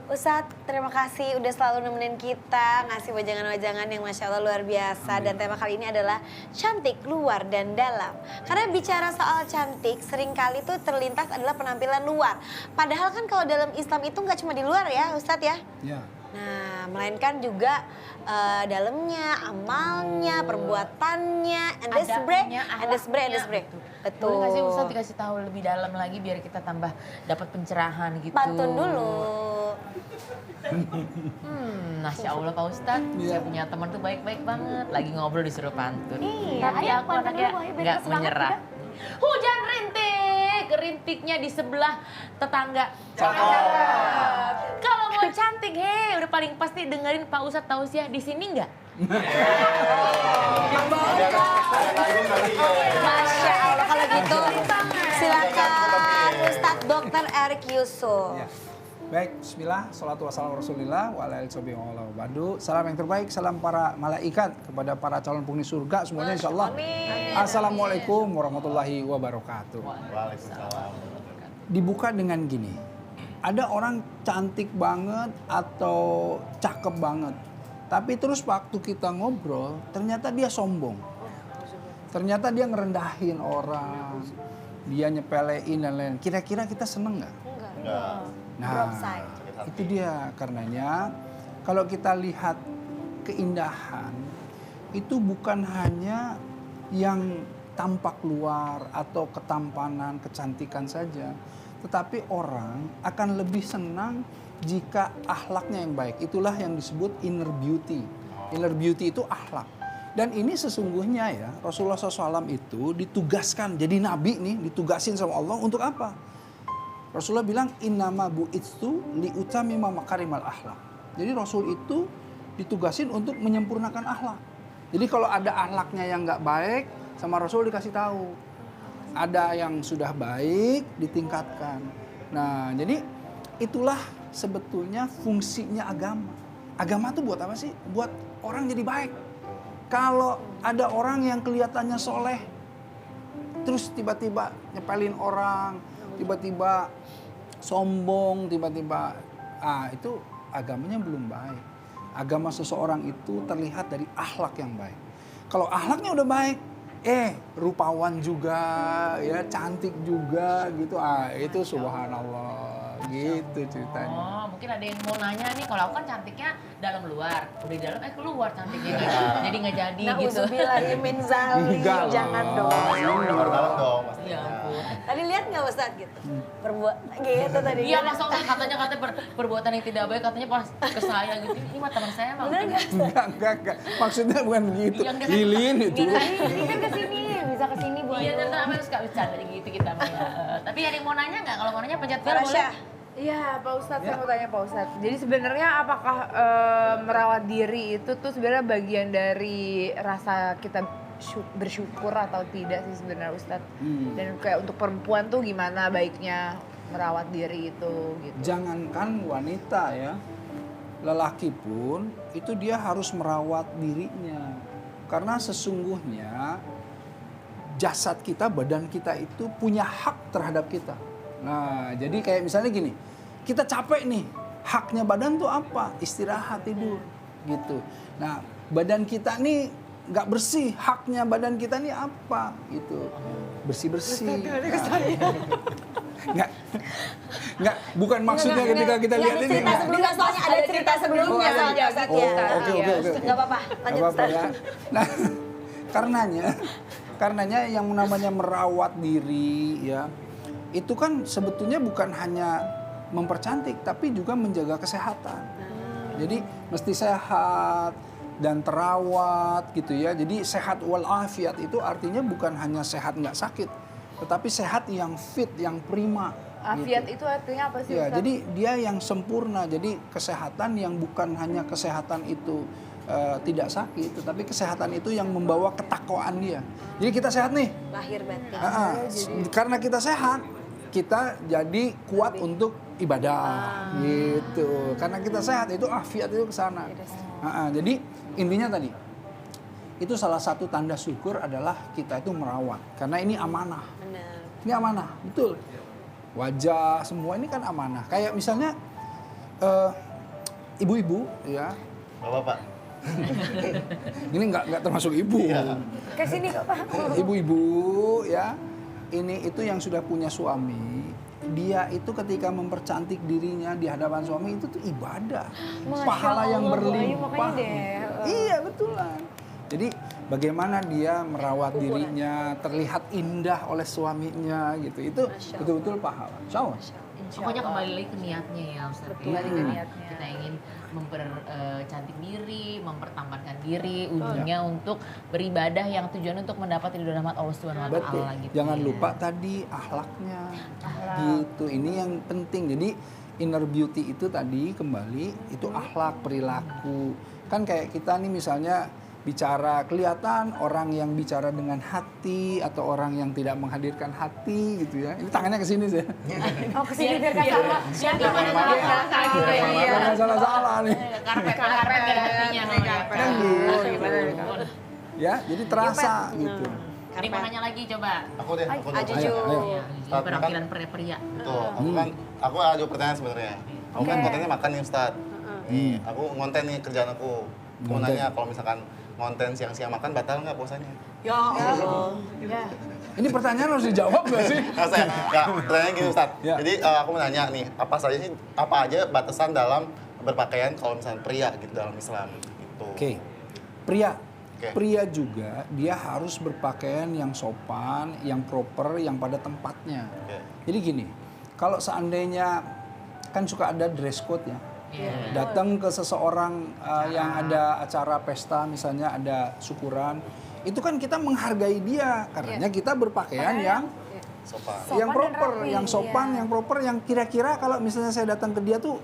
Ustadz, terima kasih udah selalu nemenin kita, ngasih wajangan-wajangan yang Masya Allah luar biasa. Dan tema kali ini adalah cantik luar dan dalam. Karena bicara soal cantik, seringkali tuh terlintas adalah penampilan luar. Padahal kan kalau dalam Islam itu nggak cuma di luar ya Ustadz ya? Ya. Nah, melainkan juga dalamnya, amalnya, perbuatannya, and the spray, and the spray, and the spray. Betul. Boleh nggak sih Ustadz dikasih tahu lebih dalam lagi biar kita tambah dapat pencerahan gitu. Pantun dulu. Masya Allah Pak Ustadz, saya punya teman tuh baik-baik banget. Lagi ngobrol disuruh pantun. Iya, Tapi ayo aku pantun anaknya dulu, ayo, biar nggak kita semangat menyerah. juga. Hujan rintik, rintiknya di sebelah tetangga. Kalau mau cantik, udah paling pasti dengerin Pak Ustadz tausiah di sini nggak? Masya Allah, kalau gitu silakan Ustadz Dr. Erick Yusuf. Ya. Baik, bismillah, salatu wassalamu rasulillah, wa ala alihi wa ba'du. Salam yang terbaik, salam para malaikat kepada para calon penghuni surga semuanya insyaallah. Assalamualaikum warahmatullahi wabarakatuh. Waalaikumsalam. Dibuka dengan gini, ada orang cantik banget atau cakep banget, tapi terus waktu kita ngobrol, ternyata dia sombong. Ternyata dia ngerendahin orang, dia nyepelein dan lain-lain. Kira-kira kita seneng nggak? Enggak. Nah, itu dia karenanya kalau kita lihat keindahan itu bukan hanya yang tampak luar atau ketampanan, kecantikan saja, tetapi orang akan lebih senang jika akhlaknya yang baik. Itulah yang disebut inner beauty. Inner beauty itu akhlak. Dan ini sesungguhnya ya, Rasulullah SAW itu ditugaskan, jadi nabi nih, ditugasin sama Allah untuk apa? Rasulullah bilang innama bu'itsu liutamima makarimal akhlak. Jadi Rasul itu ditugasin untuk menyempurnakan akhlak. Jadi kalau ada akhlaknya yang nggak baik, sama Rasul dikasih tahu. Ada yang sudah baik ditingkatkan. Nah, jadi itulah sebetulnya fungsinya agama. Agama itu buat apa sih? Buat orang jadi baik. Kalau ada orang yang kelihatannya soleh, terus tiba-tiba nyepelin orang, tiba-tiba sombong, tiba-tiba itu agamanya belum baik. Agama seseorang itu terlihat dari akhlak yang baik. Kalau akhlaknya udah baik, rupawan juga, ya cantik juga gitu. Itu subhanallah, gitu ceritanya. Oh, mungkin ada yang mau nanya nih, kalau aku kan cantiknya dalam luar, udah di dalam keluar cantiknya gitu. Jadi nggak jadi gitu. Nauzubillahi min zalik. Enggak lah. Jangan dong. Luar dalam dong pasti. Ya ampun. Tadi lihat nggak Ustadz gitu? Perbuat gitu tadi. Iya maksudnya katanya perbuatan yang tidak baik katanya pas ke saya gitu. Ini mah teman saya mah. Bener nggak? Enggak. Maksudnya bukan begitu. Iya, enggak. Lilin itu. Ini kan kesini, bisa kesini buat Iya, tentu apa suka bercanda gitu kita mah ya. Tapi ada yang mau nanya nggak? Kalau mau nanya pencet bel boleh. Rasya. Iya, Pak Ustadz, saya mau tanya Pak Ustadz. Jadi sebenarnya apakah merawat diri itu tuh sebenarnya bagian dari rasa kita bersyukur atau tidak sih sebenarnya Ustadz? Dan kayak untuk perempuan tuh gimana baiknya merawat diri itu gitu? Jangankan wanita ya, lelaki pun itu dia harus merawat dirinya. Karena sesungguhnya jasad kita, badan kita itu punya hak terhadap kita. Nah, jadi kayak misalnya gini, kita capek nih, haknya badan tuh apa? Istirahat, tidur, gitu. Nah, badan kita nih nggak bersih, haknya badan kita nih apa? Gitu, bersih-bersih. Nggak, bukan maksudnya ketika kita lihat ini. Cerita sebelumnya soalnya ada cerita sebelumnya soalnya Ustadz ya. Oke. Nggak apa-apa, lanjut Apa-apa Ustadz. ya. Nah, karenanya yang namanya merawat diri ya, itu kan sebetulnya bukan hanya mempercantik tapi juga menjaga kesehatan. Jadi mesti sehat dan terawat gitu ya. Jadi sehat walafiat itu artinya bukan hanya sehat nggak sakit, tetapi sehat yang fit, yang prima. Afiat gitu. itu artinya apa sih Ya, Ustadz? jadi dia yang sempurna. Jadi kesehatan yang bukan hanya kesehatan itu tidak sakit, tetapi kesehatan itu yang membawa ketakwaan dia. Jadi kita sehat nih. Lahir batin. Karena kita sehat, kita jadi kuat untuk ibadah gitu. Karena kita sehat itu afiat itu ke sana. Jadi intinya tadi itu salah satu tanda syukur adalah kita itu merawat. Karena ini amanah. Bener. Ini amanah, betul. Wajah semua ini kan amanah. Kayak misalnya ibu-ibu ya. Bapak. Ini nggak termasuk ibu. Kesini kok Pak. Ibu-ibu ya. Ini itu yang sudah punya suami. Dia itu ketika mempercantik dirinya di hadapan suami itu tuh ibadah. Masya Pahala yang Allah, Bu Ayu, berlimpah. makanya deh. Iya, betulan. Jadi bagaimana dia merawat dirinya, terlihat indah oleh suaminya gitu. Itu betul-betul pahala. Insya Allah. Pokoknya kembali lagi ke niatnya ya Ustaz. Kembali ke niatnya. Kita ingin mempercantik diri, mempertampankan diri, ujungnya untuk beribadah yang tujuannya untuk mendapat ridho rahmat Allah Subhanahu wa Betul. taala gitu. Jangan ya. lupa tadi akhlaknya. Gitu. Ini yang penting. Jadi inner beauty itu tadi kembali itu akhlak, perilaku. Kan kayak kita nih misalnya bicara, kelihatan orang yang bicara dengan hati atau orang yang tidak menghadirkan hati gitu ya. Ini tangannya ke sini sih. Oh kesini biar gak salah. Biar gak pada salah gitu ya. Jangan salah-salah nih. Karpet gak ada hatinya namanya. Kan gitu. Ya, jadi terasa gitu. Ini mau nanya lagi coba. Aku deh. Ayo, Ayo, ayo. Ya, Ustaz, perwakilan pria-pria. Tuh, aku ada pertanyaan sebenarnya. Aku kan kontennya makan nih Ustaz. Nih, aku ngonten nih kerjaan aku. Aku mau Ngonten. nanya kalau misalkan ngonten siang-siang makan batal nggak puasanya? Ya Allah. Ini pertanyaan harus dijawab nggak sih? Nah, pertanyaannya gini Ustaz. Ya. Jadi aku mau nanya nih, apa aja batasan dalam berpakaian kalau misalnya pria gitu dalam Islam gitu. Oke. Pria. Oke. Pria juga dia harus berpakaian yang sopan, yang proper, yang pada tempatnya. Oke. Jadi gini, kalau seandainya kan suka ada dress code ya. Datang ke seseorang yang ada acara pesta misalnya ada syukuran, itu kan kita menghargai dia karena kita berpakaian yang Sopan. yang Sopan dan proper, rapi, yang sopan, iya. yang proper, yang kira-kira kalau misalnya saya datang ke dia tuh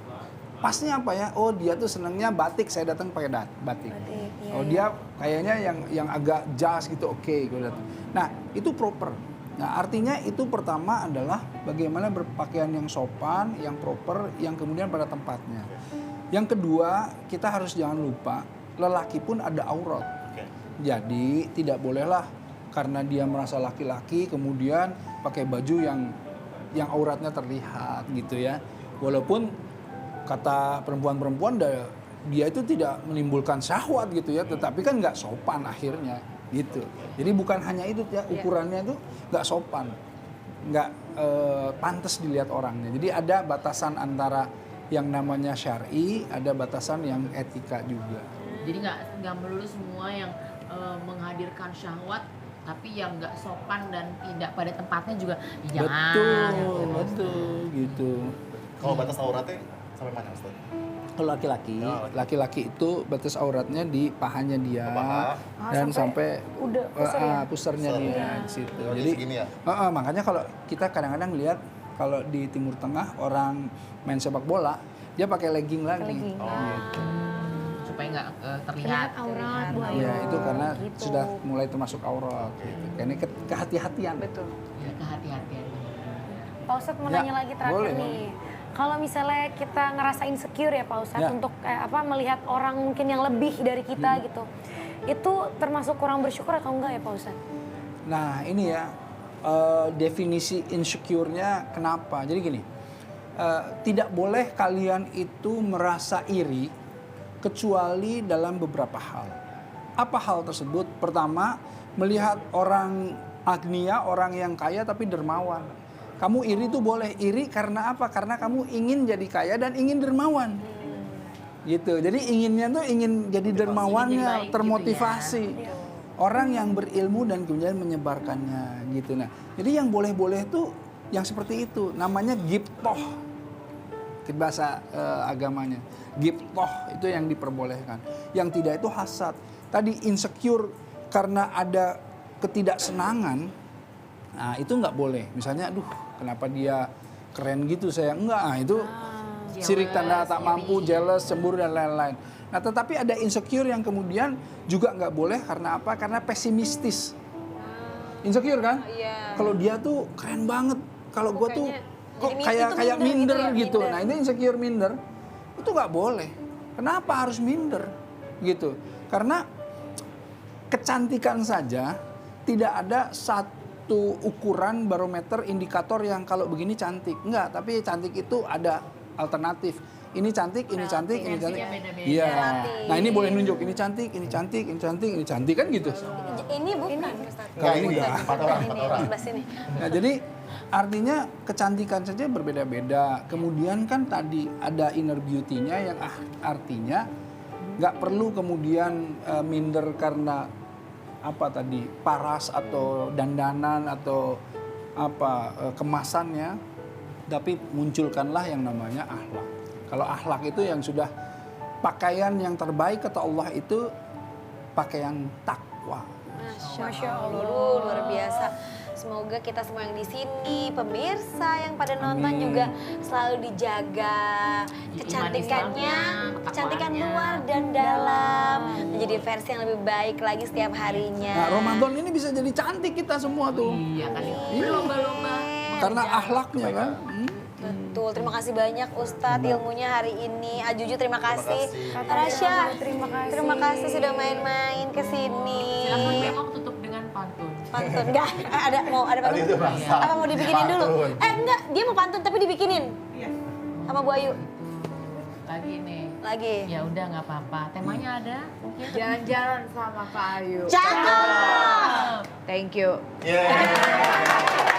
pasnya apa ya? Oh dia tuh senangnya batik, saya datang pakai batik. Oh dia kayaknya yang agak jas gitu, oke, gue datang. Nah itu proper. Nah artinya itu pertama adalah bagaimana berpakaian yang sopan, yang proper, yang kemudian pada tempatnya. Yang kedua kita harus jangan lupa lelaki pun ada aurat. Oke. Jadi tidak bolehlah karena dia merasa laki-laki kemudian pakai baju yang auratnya terlihat gitu ya. Walaupun kata perempuan-perempuan dia itu tidak menimbulkan syahwat gitu ya, tetapi kan nggak sopan akhirnya gitu. Jadi bukan hanya itu ya, ukurannya itu nggak sopan, nggak pantas dilihat orangnya. Jadi ada batasan antara yang namanya syar'i, ada batasan yang etika juga. Jadi nggak melulu semua yang menghadirkan syahwat, tapi yang nggak sopan dan tidak pada tempatnya juga ya jangan. Betul gitu. Kalau batas auratnya sampai mana Ustaz? Kalau laki-laki itu batas auratnya di pahanya dia Paha. dan sampai udah pusar ya? pusarnya Pusar. dia di situ. Oh, Jadi segini ya? makanya kalau kita kadang-kadang lihat kalau di Timur Tengah orang main sepak bola dia pakai legging lagi. Supaya nggak terlihat. Lihat aurat Bu Ayu. Ya itu karena Gitu. sudah mulai termasuk aurat. Gitu. Karena kehati-hatian. Betul. Ya, kehati-hatian. Pak Ustadz mau Ya, nanya lagi terakhir boleh. nih. Kalau misalnya kita ngerasa insecure ya Pak Ustadz Ya. untuk melihat orang mungkin yang lebih dari kita gitu. Itu termasuk kurang bersyukur atau enggak ya Pak Ustadz? Nah ini ya definisi insecure-nya kenapa? Jadi gini, tidak boleh kalian itu merasa iri kecuali dalam beberapa hal. Apa hal tersebut? Pertama, melihat orang agnia, orang yang kaya tapi dermawan. Kamu iri tuh boleh. Iri karena apa? Karena kamu ingin jadi kaya dan ingin dermawan. Gitu. Jadi inginnya tuh ingin jadi dermawannya, jadi baik termotivasi. Orang yang berilmu dan kemudian menyebarkannya gitu. Nah, jadi yang boleh-boleh tuh yang seperti itu. Namanya gibtoh. Bahasa agamanya. Gibtoh itu yang diperbolehkan. Yang tidak itu hasad. Tadi insecure karena ada ketidaksenangan. Nah, itu nggak boleh. Misalnya, aduh, kenapa dia keren gitu saya enggak. Nah, itu sirik tanda tak mampu, jealous, cemburu dan lain-lain. Nah, tetapi ada insecure yang kemudian juga nggak boleh karena apa? Karena pesimistis. Insecure kan? Iya. Kalau dia tuh keren banget. Kalau gue tuh kok jadi kayak itu minder ya, gitu. minder. Nah, itu insecure minder. Itu nggak boleh. Kenapa harus minder? Gitu. Karena kecantikan saja tidak ada satu ukuran barometer indikator yang kalau begini cantik. Enggak, tapi cantik itu ada alternatif. Ini cantik, ini cantik, ini cantik. beda-beda. Iya. Nah, ini boleh nunjuk ini cantik, ini cantik, ini cantik, ini cantik kan gitu. Ini bukan Ustaz. Enggak, ini enggak. 4 orang, 4 Ini orang. sebelah sini. Nah, jadi artinya kecantikan saja berbeda-beda. Kemudian kan tadi ada inner beauty-nya yang artinya nggak perlu kemudian minder karena apa tadi paras atau dandanan atau apa kemasannya, tapi munculkanlah yang namanya akhlak. Kalau akhlak itu yang sudah pakaian yang terbaik kata Allah itu pakaian takwa. Masya Allah, luar biasa. Semoga kita semua yang di sini, pemirsa yang pada nonton Amin. juga selalu dijaga kecantikannya, Islamnya, kecantikan ketakwaannya. luar dan dalam, menjadi versi yang lebih baik lagi setiap harinya. Nah, Ramadan ini bisa jadi cantik kita semua tuh. Iya kan. Iya. Berlomba-lomba. Karena akhlaknya kan. Betul, terima kasih banyak Ustadz ilmunya hari ini. Ajuju terima kasih. kasih. Rasya, Terima kasih. sudah main-main ke sini. Silakan Bengok tutup dengan pantun. Pantun enggak? Ada pantun? Tadi itu bahasa. Apa mau dibikinin dulu? Pantun. Enggak, dia mau pantun tapi dibikinin. Sama Bu Ayu. Lagi nih. Lagi. Ya udah nggak apa-apa. Temanya ada mungkin. Jalan-jalan sama Kak Ayu. Cakep. Thank you. Yeah.